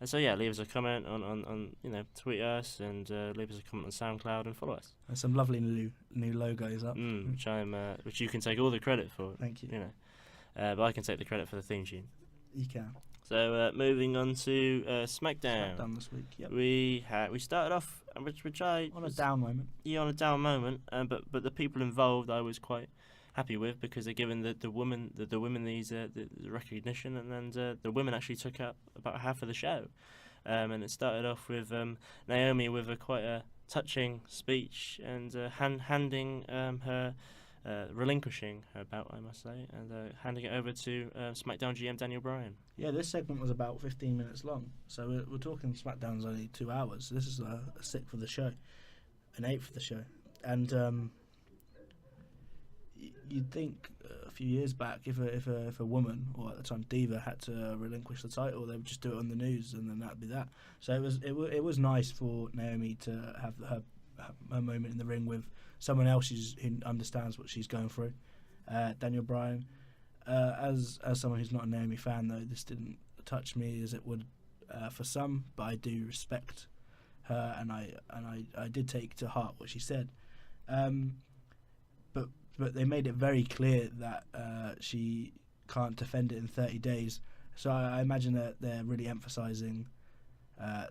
And so yeah, leave us a comment on tweet us, and leave us a comment on SoundCloud, and follow us. And some lovely new logos up, which you can take all the credit for. Thank you. But I can take the credit for the theme tune. You can. So moving on to SmackDown. SmackDown this week. Yep. We started off, which I on a down moment. Yeah, on a down moment. But the people involved, I was quite happy with, because they're giving the women these the recognition, and the women actually took up about half of the show. And it started off with Naomi with quite a touching speech, and handing her. Relinquishing her belt, I must say, and handing it over to SmackDown GM Daniel Bryan. Yeah, this segment was about 15 minutes long, so we're talking SmackDown's only 2 hours. This is a 6th of the show, an 8th of the show, and you'd think a few years back, if a woman, or at the time Diva, had to relinquish the title, they would just do it on the news, and then that'd be that. So it was nice for Naomi to have her moment in the ring with someone else who understands what she's going through. Daniel Bryan, as someone who's not a Naomi fan though, this didn't touch me as it would for some, but I do respect her, and I did take to heart what she said. But they made it very clear that she can't defend it in 30 days. So I imagine that they're really emphasising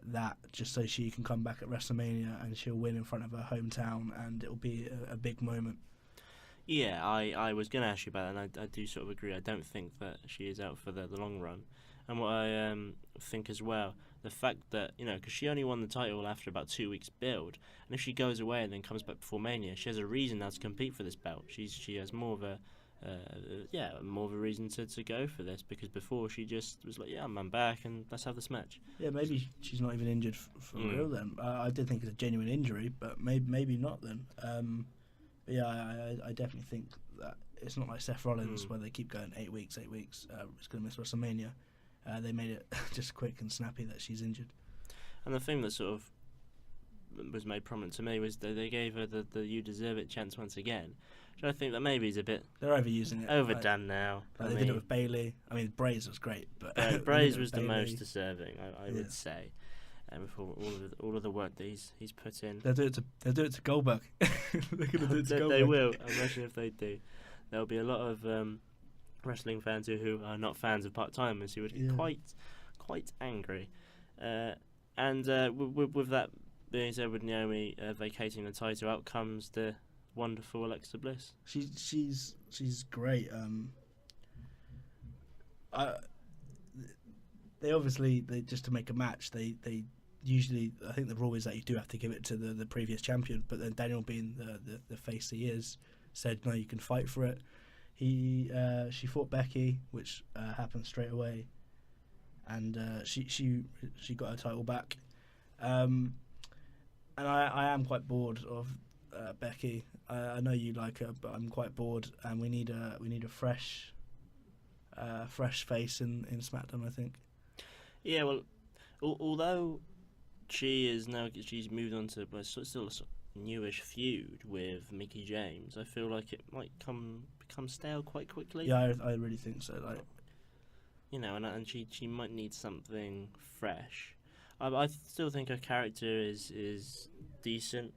that just so she can come back at WrestleMania and she'll win in front of her hometown, and it'll be a big moment. Yeah, I was going to ask you about that, and I do sort of agree. I don't think that she is out for the long run. And what I think as well, the fact that, because she only won the title after about 2 weeks build, and if she goes away and then comes back before Mania, she has a reason now to compete for this belt. She has more of a reason to go for this, because before she just was like, I'm back and let's have this match. Yeah, maybe she's not even injured for real then. I did think it's a genuine injury, but maybe not then. But yeah, I definitely think that it's not like Seth Rollins where they keep going 8 weeks. It's going to miss WrestleMania. They made it just quick and snappy that she's injured. And the thing that sort of was made prominent to me was that they gave her the "You Deserve It" chance once again. Which I think that maybe is a bit They're overusing it. overdone now. Like they did it with Bailey. I mean, Braze was great, but Braze was the most deserving, I would say. And for all of the work that he's put in, they'll do it to Goldberg. They're gonna do it to Goldberg. They will. Imagine if they do. There'll be a lot of wrestling fans who are not fans of part-timers who would get quite angry. And with that being said, with Naomi vacating the title, out comes the wonderful Alexa Bliss. She's great. They obviously just to make a match. They usually, I think the rule is that you do have to give it to the previous champion. But then Daniel, being the face he is, said no, you can fight for it. She fought Becky, which happened straight away, and she got her title back. And I am quite bored of Becky. I know you like her, but I'm quite bored, and we need a fresh face in SmackDown, I think. Yeah, well, although she's moved on to still a newish feud with Mickie James, I feel like it might become stale quite quickly. Yeah, I really think so. Like, and she might need something fresh. I still think her character is decent,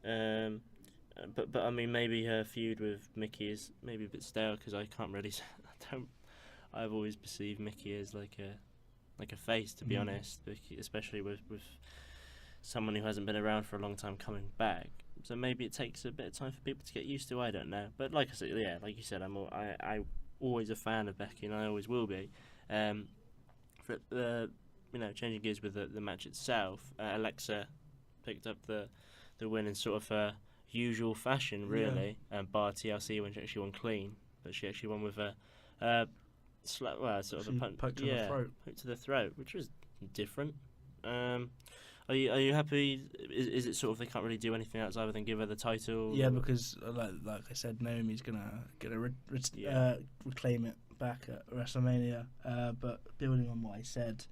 but I mean maybe her feud with Mickie is maybe a bit stale because I can't really. I've always perceived Mickie as like a face, to be honest, especially with someone who hasn't been around for a long time coming back. So maybe it takes a bit of time for people to get used to. I don't know, but like you said, I'm always a fan of Becky, and I always will be. Changing gears with the match itself, Alexa picked up the win in sort of her usual fashion, really, bar TLC when she actually won clean, but she actually won with a sort of a punch to the throat, which was different. Are you happy? Is it sort of they can't really do anything else other than give her the title? Yeah, because like I said, Naomi's gonna reclaim it back at WrestleMania. But building on what I said,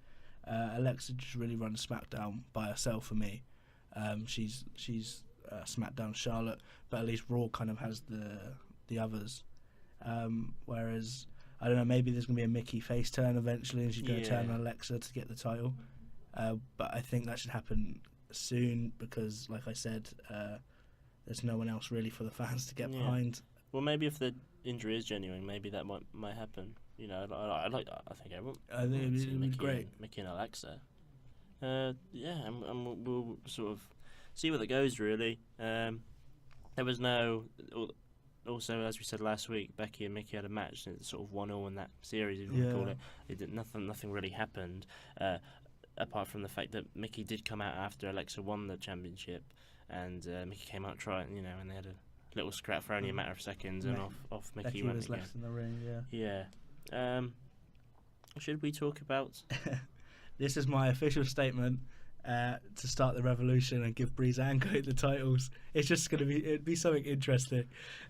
Alexa just really runs SmackDown by herself for me. She's SmackDown Charlotte, but at least Raw kind of has the others. Whereas I don't know, maybe there's gonna be a Mickie face turn eventually, and she's gonna turn on Alexa to get the title. But I think that should happen soon because, like I said, there's no one else really for the fans to get behind. Well, maybe if the injury is genuine, maybe that might happen. I think everyone. I think it'd be great. Mickie and Alexa. And we'll sort of see where that goes. Really, there was no. Also, as we said last week, Becky and Mickie had a match, and it's sort of 1-1 in that series. If you want to call it, nothing really happened. Apart from the fact that Mickie did come out after Alexa won the championship, and Mickie came out trying, and they had a little scrap for only a matter of seconds, and off Mickie Becky went was again. left in the ring, Yeah. Should we talk about? This is my official statement to start the revolution and give Breezango the titles. It's just it'd be something interesting.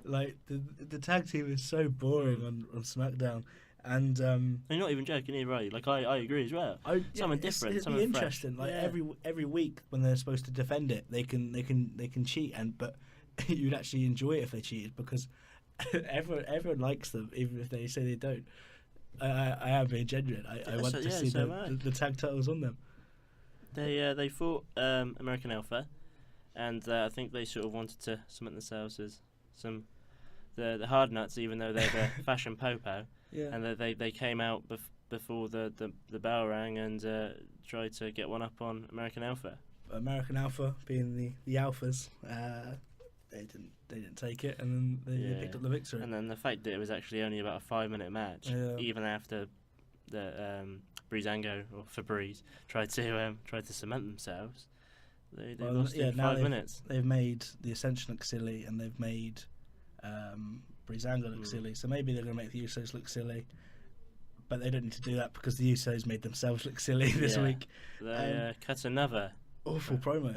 Like the tag team is so boring on SmackDown. And you're not even joking here, right? Like I agree as well. Something different, it'd something be interesting. fresh. Like every week when they're supposed to defend it, they can cheat, but you'd actually enjoy it if they cheated because everyone likes them, even if they say they don't. I am being genuine. I want to see the tag titles on them. They fought American Alpha, and I think they sort of wanted to cement themselves as the hard nuts, even though they're the fashion popo. Yeah. And they came out before the bell rang and tried to get one up on American Alpha. American Alpha being the alphas, they didn't take it, and then they picked up the victory. And then the fact that it was actually only about a 5-minute match, even after the Breezango or Fabrice tried to cement themselves, they lost in 5 minutes. They've made the Ascension look silly, and they've made Breezango look silly, so maybe they're going to make the Usos look silly, but they don't need to do that because the Usos made themselves look silly this week. They cut another awful promo.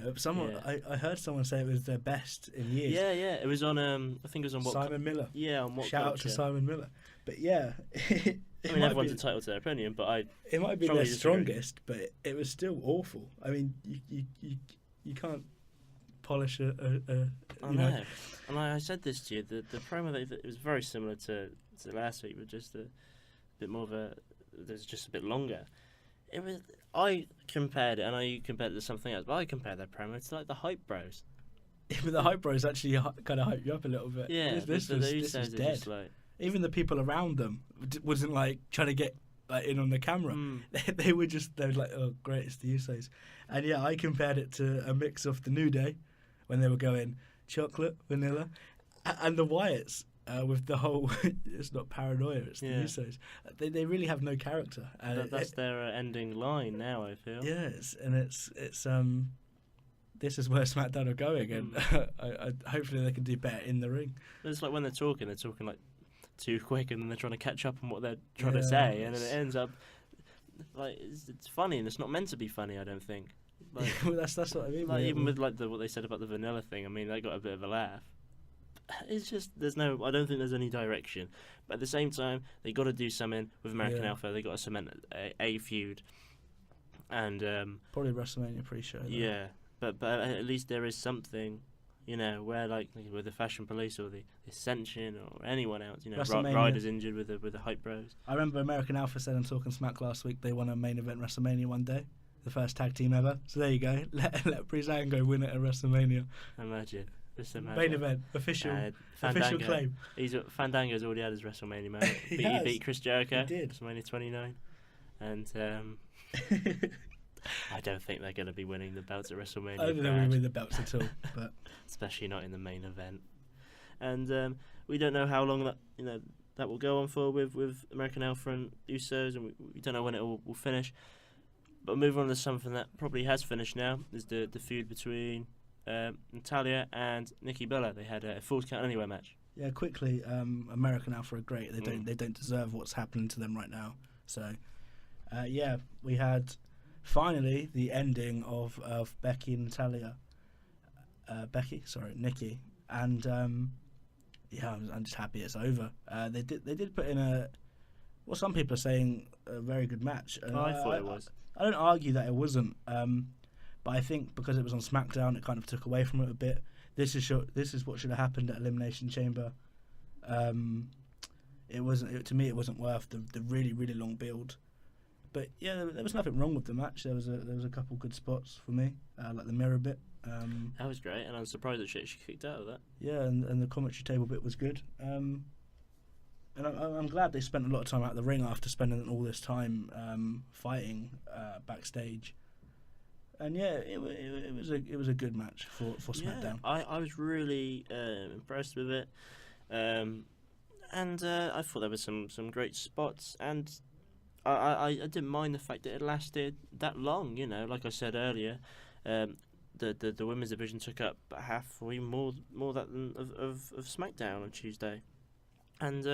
I heard someone say it was their best in years. Yeah, it was on. I think it was on Simon Miller. Yeah, on What Shout Culture. out to Simon Miller. But yeah, I mean everyone's entitled to their opinion, but it might be their strongest, but it was still awful. I mean, you can't polish I know. And I said this to you. The promo it was very similar to last week, but just a bit more of a. There's just a bit longer. It was. I compared it. I know you compared it to something else, but I compared that promo to like the Hype Bros. But the Hype Bros actually kind of hyped you up a little bit. Yeah, this was dead. Just like, even the people around them wasn't like trying to get like in on the camera. They were like, oh great, it's the Usos. And yeah, I compared it to a mix of the New Day when they were going chocolate, vanilla, and the Wyatts with the whole it's not paranoia, it's the Usos. They really have no character. That's their ending line now, I feel. Yeah, it's this is where SmackDown are going, and I hopefully they can do better in the ring. It's like when they're talking like too quick, and then they're trying to catch up on what they're trying to say, and then it ends up like it's funny, and it's not meant to be funny. I don't think. Like, well, that's what I mean. Like, even with like what they said about the vanilla thing, I mean, they got a bit of a laugh. It's just I don't think there's any direction. But at the same time, they got to do something with American Alpha. They got to cement a feud, and probably WrestleMania pre-show. Though. Yeah. But at least there is something, where like with the Fashion Police or the Ascension or anyone else, Ryder's injured with the Hype Bros. I remember American Alpha said on Talking Smack last week they won a main event WrestleMania one day, the first tag team ever. So there you go, let Breezango win it at WrestleMania. Imagine. Main event, official claim. Fandango's already had his WrestleMania match. He beat Chris Jericho. He did. WrestleMania 29, and. I don't think they're going to be winning the belts at WrestleMania. I don't think they're going to win the belts at all, but especially not in the main event. And we don't know how long that will go on for with American Alpha and Usos, and we don't know when it will finish. But move on to something that probably has finished now is the feud between Natalya and Nikki Bella. They had a Falls Count Anywhere match. Yeah, quickly. American Alpha are great. They don't deserve what's happening to them right now. So, we had. Finally, the ending of Becky and Natalya. Nikki, and I'm just happy it's over. They did put in what some people are saying a very good match. I thought it was. I don't argue that it wasn't, but I think because it was on SmackDown, it kind of took away from it a bit. This is what should have happened at Elimination Chamber. It wasn't to me. It wasn't worth the really really long build. But yeah, there was nothing wrong with the match. There was a couple good spots for me, like the mirror bit. That was great, and I was surprised that she kicked out of that. Yeah, and the commentary table bit was good. And I'm glad they spent a lot of time out of the ring after spending all this time fighting backstage. And yeah, it was a good match for SmackDown. Yeah, I was really impressed with it, and I thought there were some great spots and. I didn't mind the fact that it lasted that long. Like I said earlier, the women's division took up half or even more than of SmackDown on Tuesday, and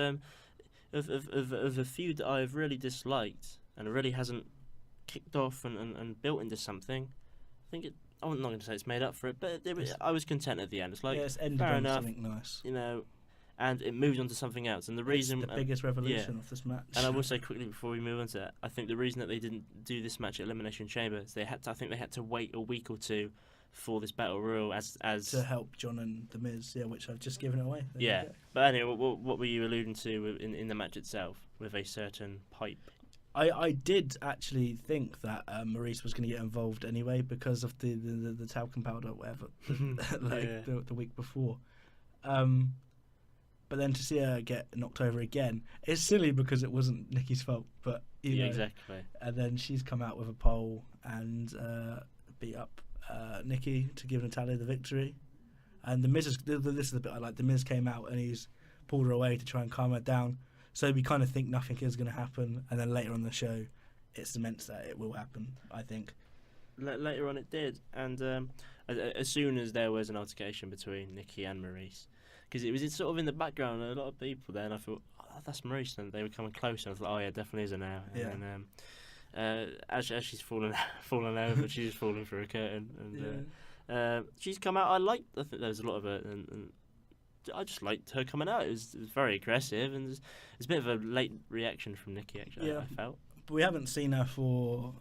of a feud that I've really disliked and it really hasn't kicked off and built into something. I think I'm not going to say it's made up for it, but I was content at the end. It's like it's ended fair on enough, something nice. And it moves on to something else. And the reason it's the biggest revolution of this match. And I will say quickly before we move on to that, I think the reason that they didn't do this match at Elimination Chamber is I think they had to wait a week or two for this battle royal as to help John and The Miz, which I've just given away. But anyway, what were you alluding to in the match itself with a certain pipe? I did actually think that Maurice was going to get involved anyway because of the talcum powder or whatever, the week before. But then to see her get knocked over again, it's silly because it wasn't Nikki's fault. But exactly. And then she's come out with a pole and beat up Nikki to give Natalya the victory. And the Miz this is the bit I like. The Miz came out and he's pulled her away to try and calm her down. So we kind of think nothing is going to happen, and then later on the show, it cements that it will happen. I think. Later on, it did, and as soon as there was an altercation between Nikki and Maurice. Because it was sort of in the background, a lot of people there, and I thought, that's Maurice, and they were coming closer. I was like, oh yeah, definitely is her now. And then as she's fallen over, she's falling through a curtain, and she's come out. I think there was a lot of it, and I just liked her coming out. It was very aggressive, and it's a bit of a late reaction from Nikki. Actually, I felt. But we haven't seen her for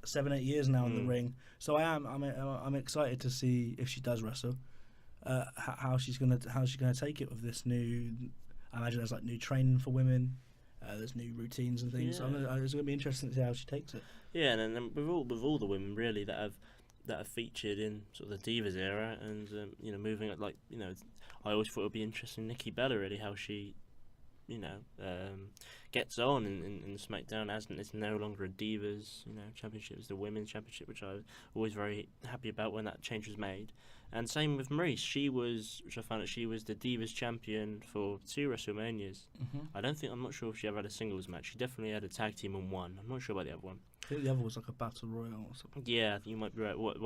7-8 years now in the Mm. ring. So I'm excited to see if she does wrestle. How she's gonna take it with this new. I imagine there's like new training for women. There's new routines and things. So it's gonna be interesting to see how she takes it. Yeah, and then with all the women really that have featured in sort of the Divas era, and moving at I always thought it would be interesting Nikki Bella really how she gets on in SmackDown as it's no longer a Divas championship, it's the women's championship, which I was always very happy about when that change was made. And same with Maurice, which I found out she was the Divas champion for 2 WrestleManias. Mm-hmm. I'm not sure if she ever had a singles match. She definitely had a tag team on one. I'm not sure about the other one. I think the other was like a battle royal or something. Yeah, I think you might be right. What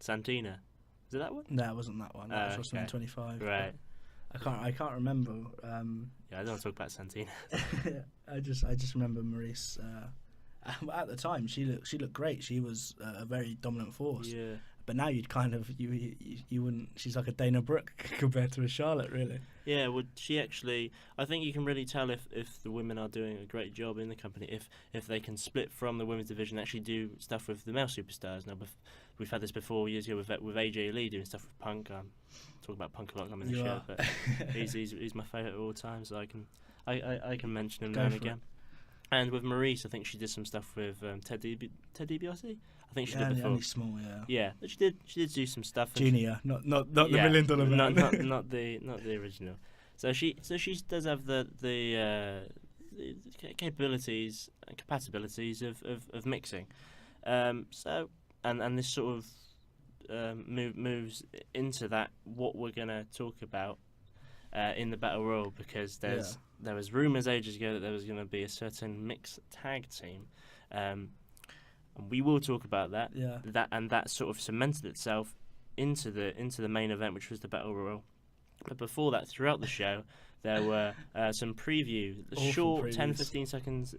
Santina? Is it that one? No, it wasn't that one. That was WrestleMania okay. 25. Right. I can't remember. Yeah, I don't want to talk about Santina. I just remember Maurice. At the time, she looked great. She was a very dominant force. Yeah. But now you'd kind of you wouldn't. She's like a Dana Brooke compared to a Charlotte, really. Yeah, well, she actually. I think you can really tell if the women are doing a great job in the company. If they can split from the women's division, and actually do stuff with the male superstars. Now, we've had this before years ago with AJ Lee doing stuff with Punk. Talk about Punk a lot. I'm in the show, but he's my favourite of all time. So I can mention him now and again. And with Maurice, I think she did some stuff with Ted DiBiase. I think she did before. Only small, yeah. Yeah, but she did do some stuff. Junior, not the $1 million man. not the original. So she does have the capabilities and compatibilities of mixing. So and this sort of moves into that what we're gonna talk about in the Battle Royal, because there was rumours ages ago that there was going to be a certain mixed tag team, and we will talk about that. Yeah. That sort of cemented itself into the main event, which was the Battle Royal. But before that, throughout the show, there were some short previews. 10-15 seconds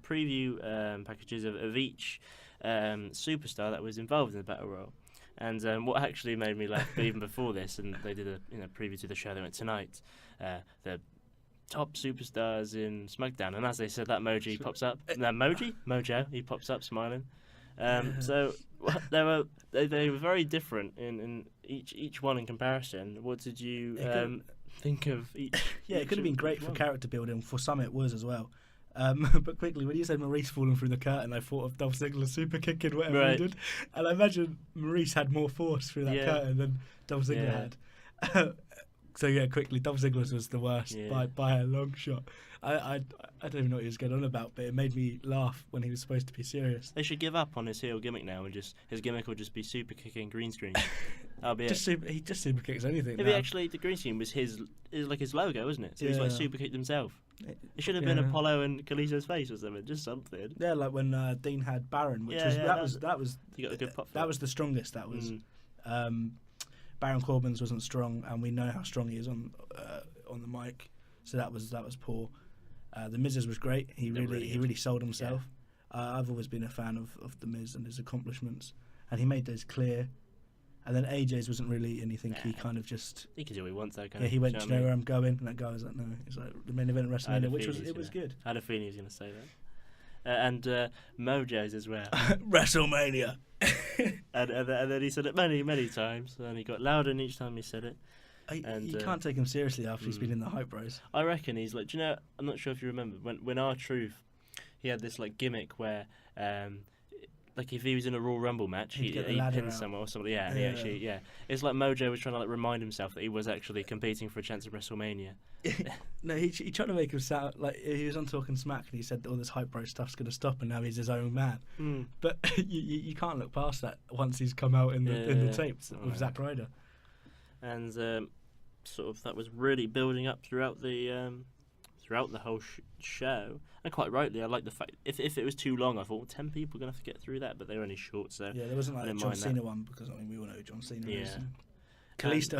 preview packages of each superstar that was involved in the Battle Royal. And what actually made me laugh, even before this, and they did a preview to the show, they went tonight, the top superstars in SmackDown, and as they said, that emoji pops up. No, Mojo, he pops up smiling. So they were very different in each one in comparison. What did you think of each? Yeah, it could have been great for character building. For some, it was as well. But quickly, when you said Maurice falling through the curtain, I thought of Dolph Ziggler's super kicking whatever he did, and I imagine Maurice had more force through that curtain than Dolph Ziggler had. So yeah, quickly, Dolph Ziggler's was the worst by a long shot. I don't even know what he was going on about, but it made me laugh when he was supposed to be serious. They should give up on his heel gimmick now, and his gimmick will just be super kicking green screen. That'll be he just super kicks anything. Maybe actually the green screen was his logo, wasn't it? So he's like super kicked himself. It should have been Apollo and Kalisto's face or something, just something. Yeah, like when Dean had Baron, which that was you got a good pop. That was the strongest. That was Baron Corbin's wasn't strong, and we know how strong he is on the mic. So that was poor. The Miz's was great. He really sold himself. Yeah. I've always been a fan of the Miz and his accomplishments, and he made those clear. And then AJ's wasn't really anything. He kind of just he can do what he wants. He went, "Do you know where I'm going?" And that guy was like, "No." It's like the main event of WrestleMania, which was good. I had a feeling he was going to say that. And Mojo's as well. WrestleMania. and then he said it many times, and he got louder each time he said it. You can't take him seriously after he's been in the Hype Bros. I reckon he's like, do you know? I'm not sure if you remember when R-Truth, he had this like gimmick where, like if he was in a Royal Rumble match, he'd pin someone or something. Yeah. It's like Mojo was trying to like remind himself that he was actually competing for a chance at WrestleMania. No, he tried to make him sound like he was on Talking Smack, and he said that all this Hype Bro stuff's going to stop, and now he's his own man. But you can't look past that once he's come out in the tapes with Zack Ryder. And sort of that was really building up throughout the whole show, and quite rightly, I like the fact if it was too long, I thought 10 people are gonna have to get through that, but they were only short. So yeah, there wasn't like a John Cena one, because I mean we all know who John Cena is. Kalisto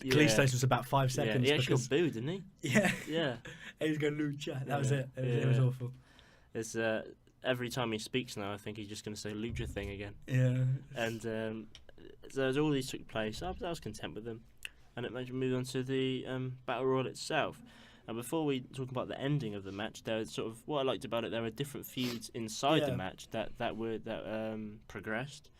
Kalisto's was about 5 seconds. He actually got booed, didn't he? Yeah. He was going Lucha. That was it. It was awful. It's every time he speaks now, I think he's just gonna say Lucha thing again. Yeah. And so as all these took place, I was content with them. And it made me move on to the Battle Royal itself. And before we talk about the ending of the match, there was sort of what I liked about it. There were different feuds inside the match that progressed.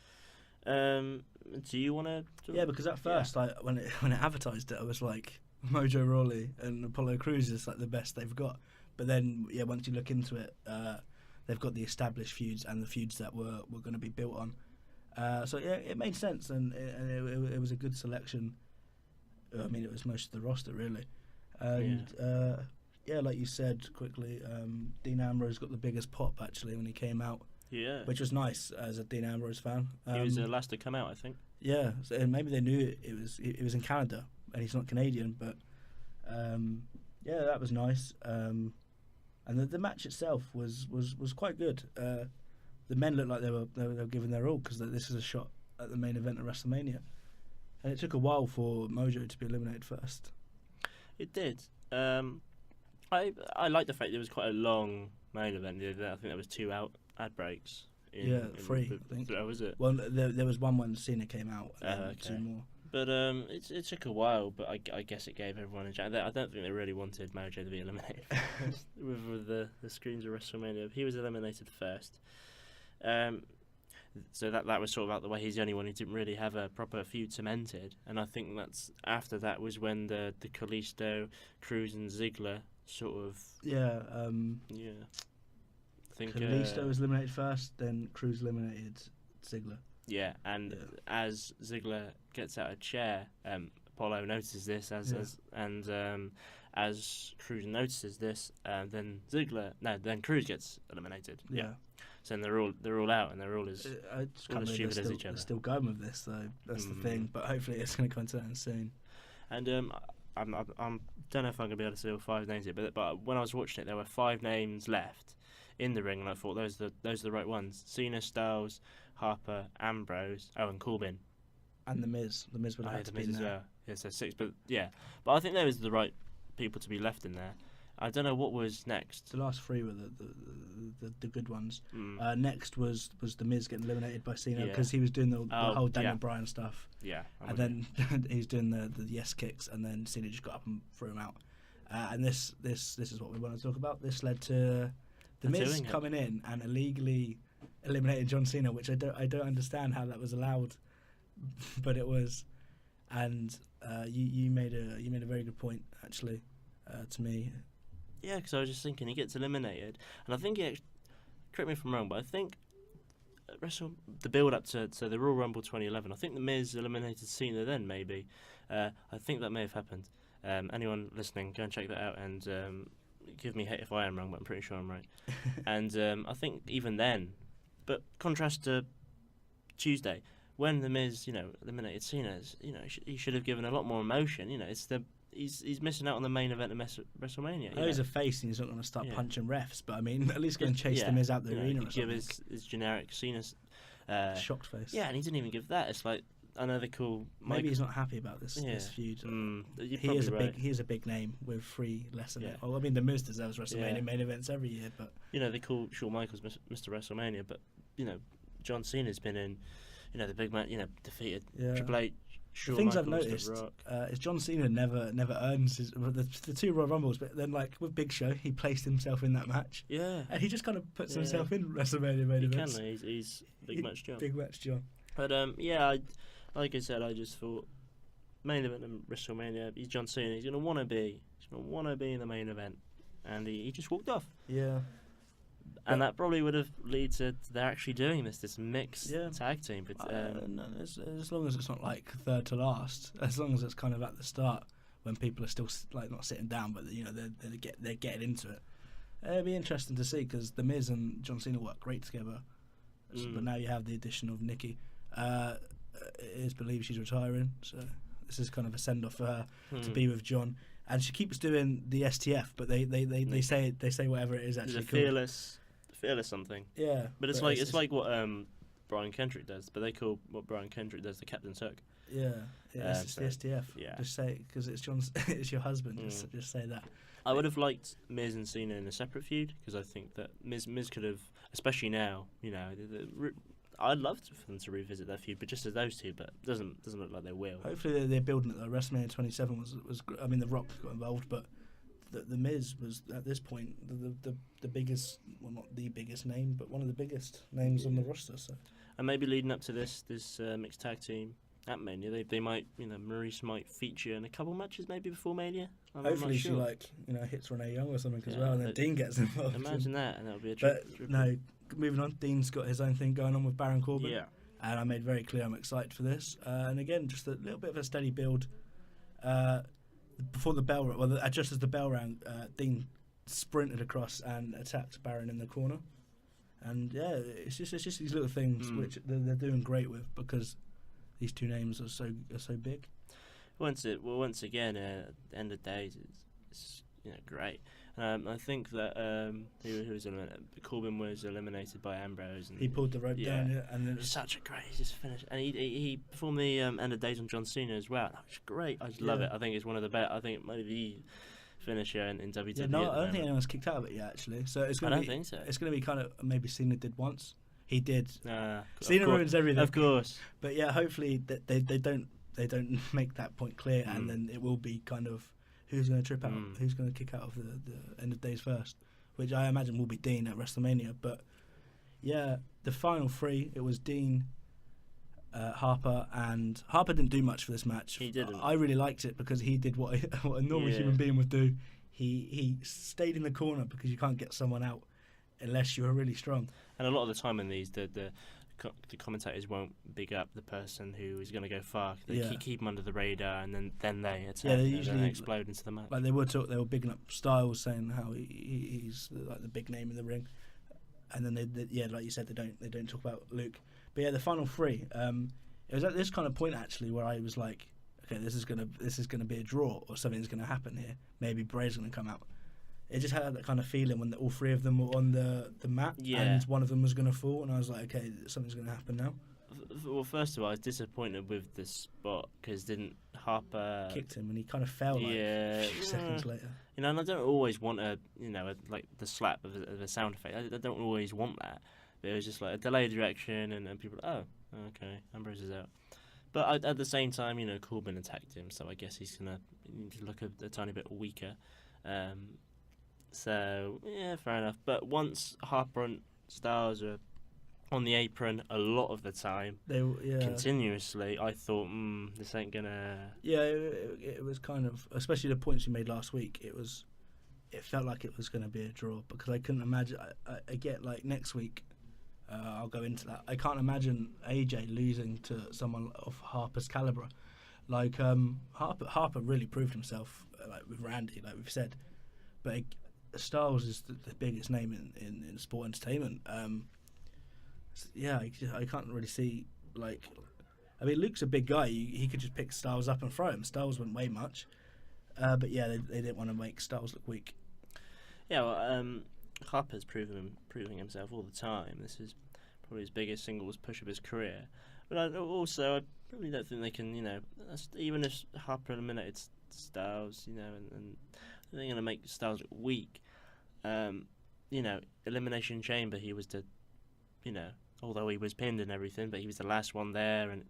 Do you want to? Yeah, because at first, like when it advertised it, I was like, Mojo Rawley and Apollo Crews is like the best they've got. But then, once you look into it, they've got the established feuds and the feuds that were going to be built on. So it made sense, and it was a good selection. I mean, it was most of the roster really, and like you said quickly, Dean Ambrose got the biggest pop actually when he came out. Yeah, which was nice as a Dean Ambrose fan. He was the last to come out, I think. Yeah, so, and maybe they knew it was in Canada, and he's not Canadian, but that was nice. And the match itself was quite good. The men looked like they were giving their all because this is a shot at the main event of WrestleMania, and it took a while for Mojo to be eliminated first. It did. I like the fact there was quite a long main event. I think there was 2 ad breaks. 3. I think. Was it? Well, there was one when Cena came out, and 2 more. But it took a while. But I guess it gave everyone a chance. I don't think they really wanted Mojo to be eliminated with the screens of WrestleMania. He was eliminated first. So that was sort of out the way. He's the only one who didn't really have a proper feud cemented. And I think that's after that was when the Kalisto, Crews and Ziggler sort of I think Kalisto was eliminated first, then Crews eliminated Ziggler. Yeah, and as Ziggler gets out of chair, Apollo notices this as Crews notices this, then Crews gets eliminated. Yeah. So then they're all out, and they're all as stupid as each other. They're still going with this, though. That's the thing. But hopefully, it's going to come to an end soon. And I don't know if I'm going to be able to say all 5 names here, but when I was watching it, there were 5 names left in the ring, and I thought those are the right ones: Cena, Styles, Harper, Ambrose, and Corbin, and the Miz. The Miz would have to be in there. Well. Yeah, so 6, but I think those are the right people to be left in there. I don't know what was next. The last 3 were the good ones. Next was the Miz getting eliminated by Cena because he was doing the whole Daniel Bryan stuff. Yeah, and then he's doing the yes kicks, and then Cena just got up and threw him out. And this is what we want to talk about. This led to the Miz coming in and illegally eliminating John Cena, which I don't understand how that was allowed, but it was. And you made a very good point actually to me. Yeah, because I was just thinking he gets eliminated, and I think correct me if I'm wrong, but I think the build up to the Royal Rumble 2011, I think the Miz eliminated Cena then maybe. I think that may have happened. Anyone listening, go and check that out and give me hate if I am wrong, but I'm pretty sure I'm right. And I think even then, but contrast to Tuesday, when the Miz, eliminated Cena, he should have given a lot more emotion. It's he's missing out on the main event of WrestleMania. He's a face and he's not going to start punching refs, but I mean, at least go and chase the Miz out the arena. He give his generic Cena shocked face. Yeah, and he didn't even give that. It's like another cool. Maybe he's not happy about this feud. He is a big name with 3 less than it. Well, I mean, the Miz deserves WrestleMania main events every year, but they call Shawn Michaels Mr. WrestleMania, but John Cena's been in the big man, defeated Triple H. The things I've noticed is John Cena never earns the 2 Royal Rumbles, but then like with Big Show, he placed himself in that match. Yeah, and he just kind of puts himself in WrestleMania main events. He's Big Match John. Big Match John. But like I said, I just thought main event of WrestleMania. He's John Cena. He's gonna want to be in the main event, and he just walked off. Yeah. And that probably would have led to they're actually doing this mixed tag team. But no, as long as it's not like third to last, as long as it's kind of at the start when people are still like not sitting down, but they're getting into it. It'll be interesting to see because the Miz and John Cena work great together. But now you have the addition of Nikki. It is believed she's retiring, so this is kind of a send off for her to be with John. And she keeps doing the STF, but they say whatever it is actually. Fearless something. Yeah, but it's like what Brian Kendrick does, but they call what Brian Kendrick does the Captain's Hook. Yeah, it's the STF. Yeah, just say because it's John's, it's your husband. Just say that. I would have liked Miz and Cena in a separate feud because I think that Miz could have, especially now, I'd love for them to revisit that feud, but just as those two, but it doesn't look like they will. Hopefully they're building it though. WrestleMania 27 was I mean The Rock got involved, but the Miz was at this point the biggest, well, not the biggest name, but one of the biggest names on the roster. So, and maybe leading up to this mixed tag team at Mania, they might, Maurice might feature in a couple matches maybe before Mania. hopefully I'm not she hits Renee Young or something as Yeah, well, and then Dean gets involved. Imagine that, and that'll be a But no, moving on. Dean's got his own thing going on with Baron Corbin. Yeah. And I made very clear I'm excited for this. And again, just a little bit of a steady build. Before the bell, just as the bell rang, Dean sprinted across and attacked Baron in the corner. And yeah, it's just these little things which they're doing great with, because these two names are so big. Once again, end of days, it's great. I think that who was eliminated? Corbin was eliminated by Ambrose. And he pulled the rope down, and then it was such a great finish. And he performed the end of days on John Cena as well. That was great. I just love it. I think it's one of the best. I think it might be the finisher in WWE. Yeah, no, I don't think anyone's kicked out of it yet, actually. So it's I gonna don't think so. It's going to be kind of maybe Cena did once. He did. Cena ruins everything. Of course. But yeah, hopefully they don't make that point clear, and then it will be kind of who's going to trip out, who's going to kick out of the end of days first, which I imagine will be Dean at WrestleMania. But yeah, the final three, it was Dean, Harper, and Harper didn't do much for this match. He didn't. I really liked it because he did what a normal human being would do. He stayed in the corner because you can't get someone out unless you're really strong. And a lot of the time in these, the commentators won't big up the person who is going to go far. They keep them under the radar, and then they attack. Yeah, they usually explode into the match. Like they were bigging up Styles, saying how he's like the big name in the ring, and then they like you said, they don't talk about Luke. But yeah, the final three. It was at this kind of point actually where I was like, okay, this is gonna be a draw, or something's gonna happen here. Maybe Bray's gonna come out. It just had that kind of feeling when all three of them were on the mat, and one of them was going to fall, and I was like, okay, something's going to happen now. Well, first of all, I was disappointed with the spot because didn't Harper kicked him, and he kind of fell like a few seconds later. And I don't always want like the slap of a sound effect. I don't always want that, but it was just like a delayed reaction, and people, okay, Ambrose is out. But at the same time, Corbin attacked him, so I guess he's gonna look a tiny bit weaker. So, yeah, fair enough. But once Harper and Styles are on the apron a lot of the time, continuously, I thought, this ain't gonna... Yeah, it was kind of, especially the points you made last week, it felt like it was going to be a draw, because I couldn't imagine... I get, like, next week, I'll go into that. I can't imagine AJ losing to someone of Harper's calibre. Like, Harper really proved himself, like, with Randy, like we've said. But... Styles is the biggest name in sport entertainment. I can't really see, like... I mean, Luke's a big guy. He could just pick Styles up and throw him. Styles wouldn't weigh much. But yeah, they didn't want to make Styles look weak. Yeah, well, Harper's proving himself all the time. This is probably his biggest singles push of his career. But I probably don't think they can, even if Harper eliminated Styles, and they're going to make Styles look weak. Elimination Chamber, he was although he was pinned and everything, but he was the last one there, and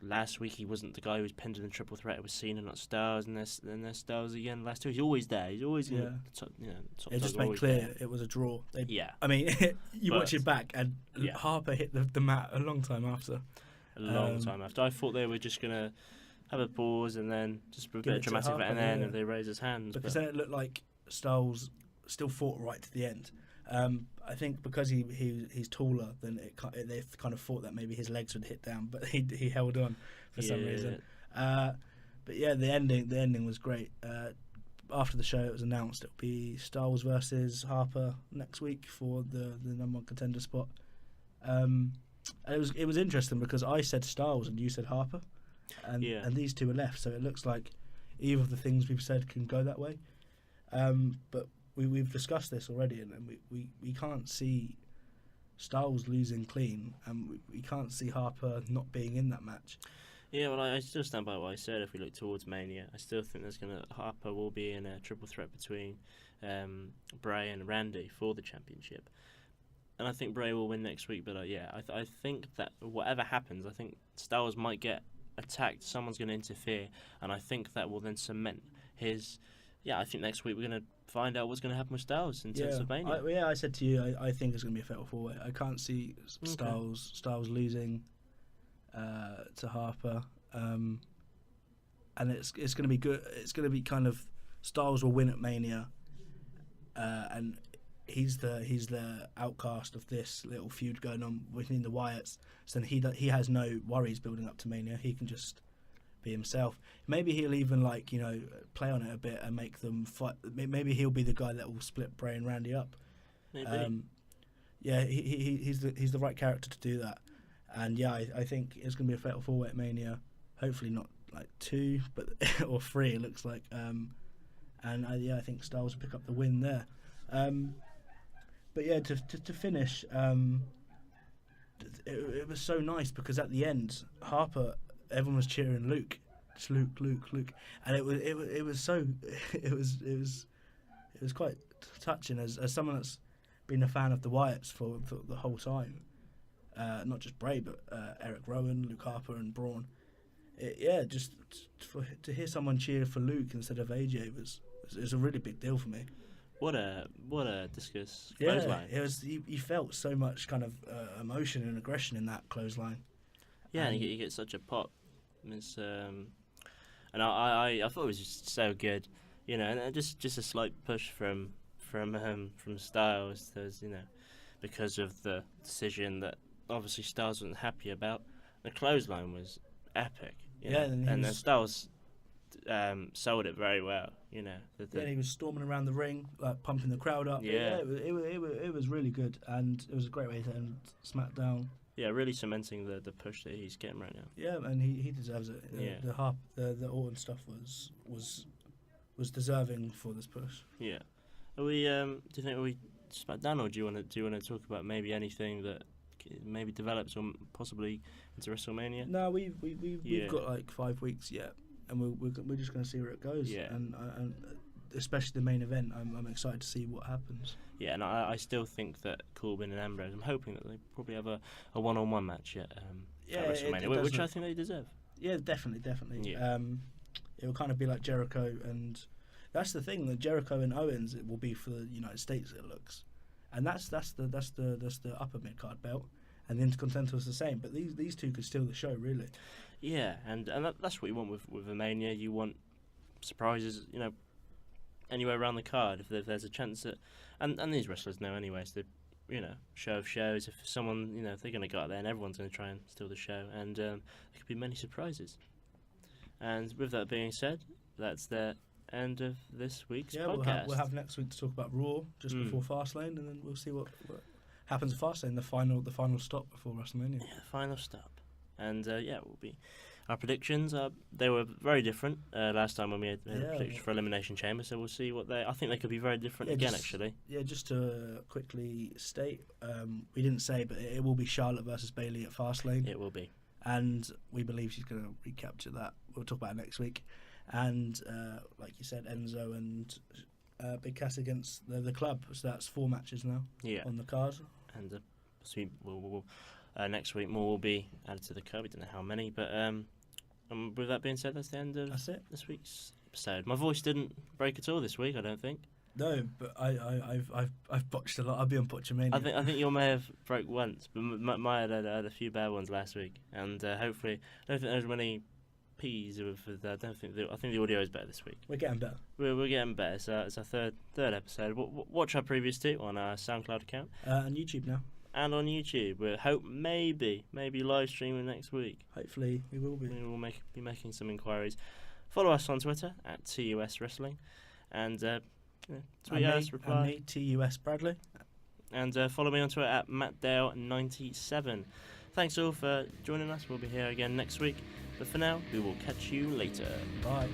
last week he wasn't the guy who was pinned in the triple threat. It was Cena, not Styles, and there's Styles again last two. He's always there. He's always top it just made clear it was a draw. I mean, watch it back, and Harper hit the mat a long time after. A long time after. I thought they were just going to have a pause and then just a bit of dramatic Harper, and then they raise his hands. Because then it looked like Styles still fought right to the end. I think because he's taller, then they kind of thought that maybe his legs would hit down, but he held on for some reason. But yeah, the ending was great. After the show, it was announced it'll be Styles versus Harper next week for the number one contender spot. And it was interesting because I said Styles and you said Harper, and these two are left. So it looks like either of the things we've said can go that way. But we've discussed this already, and we can't see Styles losing clean, and we can't see Harper not being in that match. Yeah, well, I still stand by what I said. If we look towards Mania, I still think Harper will be in a triple threat between Bray and Randy for the championship, and I think Bray will win next week. But I think that whatever happens, I think Styles might get attacked. Someone's going to interfere, and I think that will then cement his yeah, I think next week we're going to find out what's going to happen with Styles in terms of Mania. I said to you, I think it's going to be a fatal four-way. I can't see Styles losing to Harper, and it's going to be good. It's going to be kind of Styles will win at Mania, and he's the outcast of this little feud going on between the Wyatts. So then he has no worries building up to Mania. He can just be himself. Maybe he'll even play on it a bit and make them fight. Maybe he'll be the guy that will split Bray and Randy up. Maybe. He's the right character to do that. And yeah, I think it's going to be a fatal four-way at Mania. Hopefully not like 2, but or 3. It looks like. I think Styles will pick up the win there. But yeah, to finish, it was so nice because at the end, Harper, everyone was cheering Luke, just Luke, and it was quite touching as someone that's been a fan of the Wyatts for the whole time, not just Bray but Eric Rowan, Luke Harper, and Braun. To hear someone cheer for Luke instead of AJ was a really big deal for me. What a discus clothesline. It was. You felt so much kind of emotion and aggression in that clothesline. Yeah, and you get such a pop. It's, and I thought it was just so good, and just a slight push from Styles. There's because of the decision that obviously Styles wasn't happy about. The clothesline was epic. And then Styles sold it very well. Then he was storming around the ring, like pumping the crowd up. Yeah, it was really good, and it was a great way to end SmackDown. Yeah, really cementing the push that he's getting right now. Yeah, and he deserves it. The Orton stuff was deserving for this push. Yeah. Are we? Do you think we SmackDown, or do you want to talk about maybe anything that maybe develops or possibly into WrestleMania? No, we've got like 5 weeks yet, and we're just going to see where it goes. Yeah. And especially the main event, I'm excited to see what happens. Yeah, and I still think that Corbin and Ambrose, I'm hoping that they probably have a one-on-one match at WrestleMania, which I think they deserve. Yeah, definitely. Yeah. It will kind of be like Jericho, and that's the thing, that Jericho and Owens, it will be for the United States, it looks, and that's the upper mid card belt, and the Intercontinental is the same. But these two could steal the show, really. Yeah, and that's what you want with a Mania. You want surprises, anywhere around the card. If there's a chance that, and these wrestlers know anyway, so show of shows. If someone, if they're going to go out there, and everyone's going to try and steal the show, and there could be many surprises. And with that being said, that's the end of this week's podcast. We'll have next week to talk about Raw just before Fastlane, and then we'll see what happens at Fastlane, the final stop before WrestleMania. Yeah, the final stop. And it will be our predictions. They were very different last time when we had a prediction for Elimination Chamber, so we'll see what I think they could be very different again, actually. Yeah, just to quickly state, we didn't say, but it will be Charlotte versus Bayley at Fastlane. It will be. And we believe she's going to recapture that. We'll talk about it next week. And like you said, Enzo and Big Cass against the club. So that's 4 matches now on the card. And we'll next week more will be added to the card. We don't know how many, but with that being said, that's the end of this week's episode. My voice didn't break at all this week, I don't think. No, but I've botched a lot. I'll be on Botchamania. I think your may have broke once, but mine had a few bad ones last week, and hopefully I don't think there's many P's with that. I think the audio is better this week. We're getting better. We're getting better. So it's our third episode. Watch our previous 2 on our SoundCloud account and YouTube now. And on YouTube. We hope maybe live streaming next week. Hopefully we will be. We will be making some inquiries. Follow us on Twitter at TUS Wrestling, and tweet us, reply. And me, TUS Bradley. And follow me on Twitter at MattDale97. Thanks all for joining us. We'll be here again next week. But for now, we will catch you later. Bye.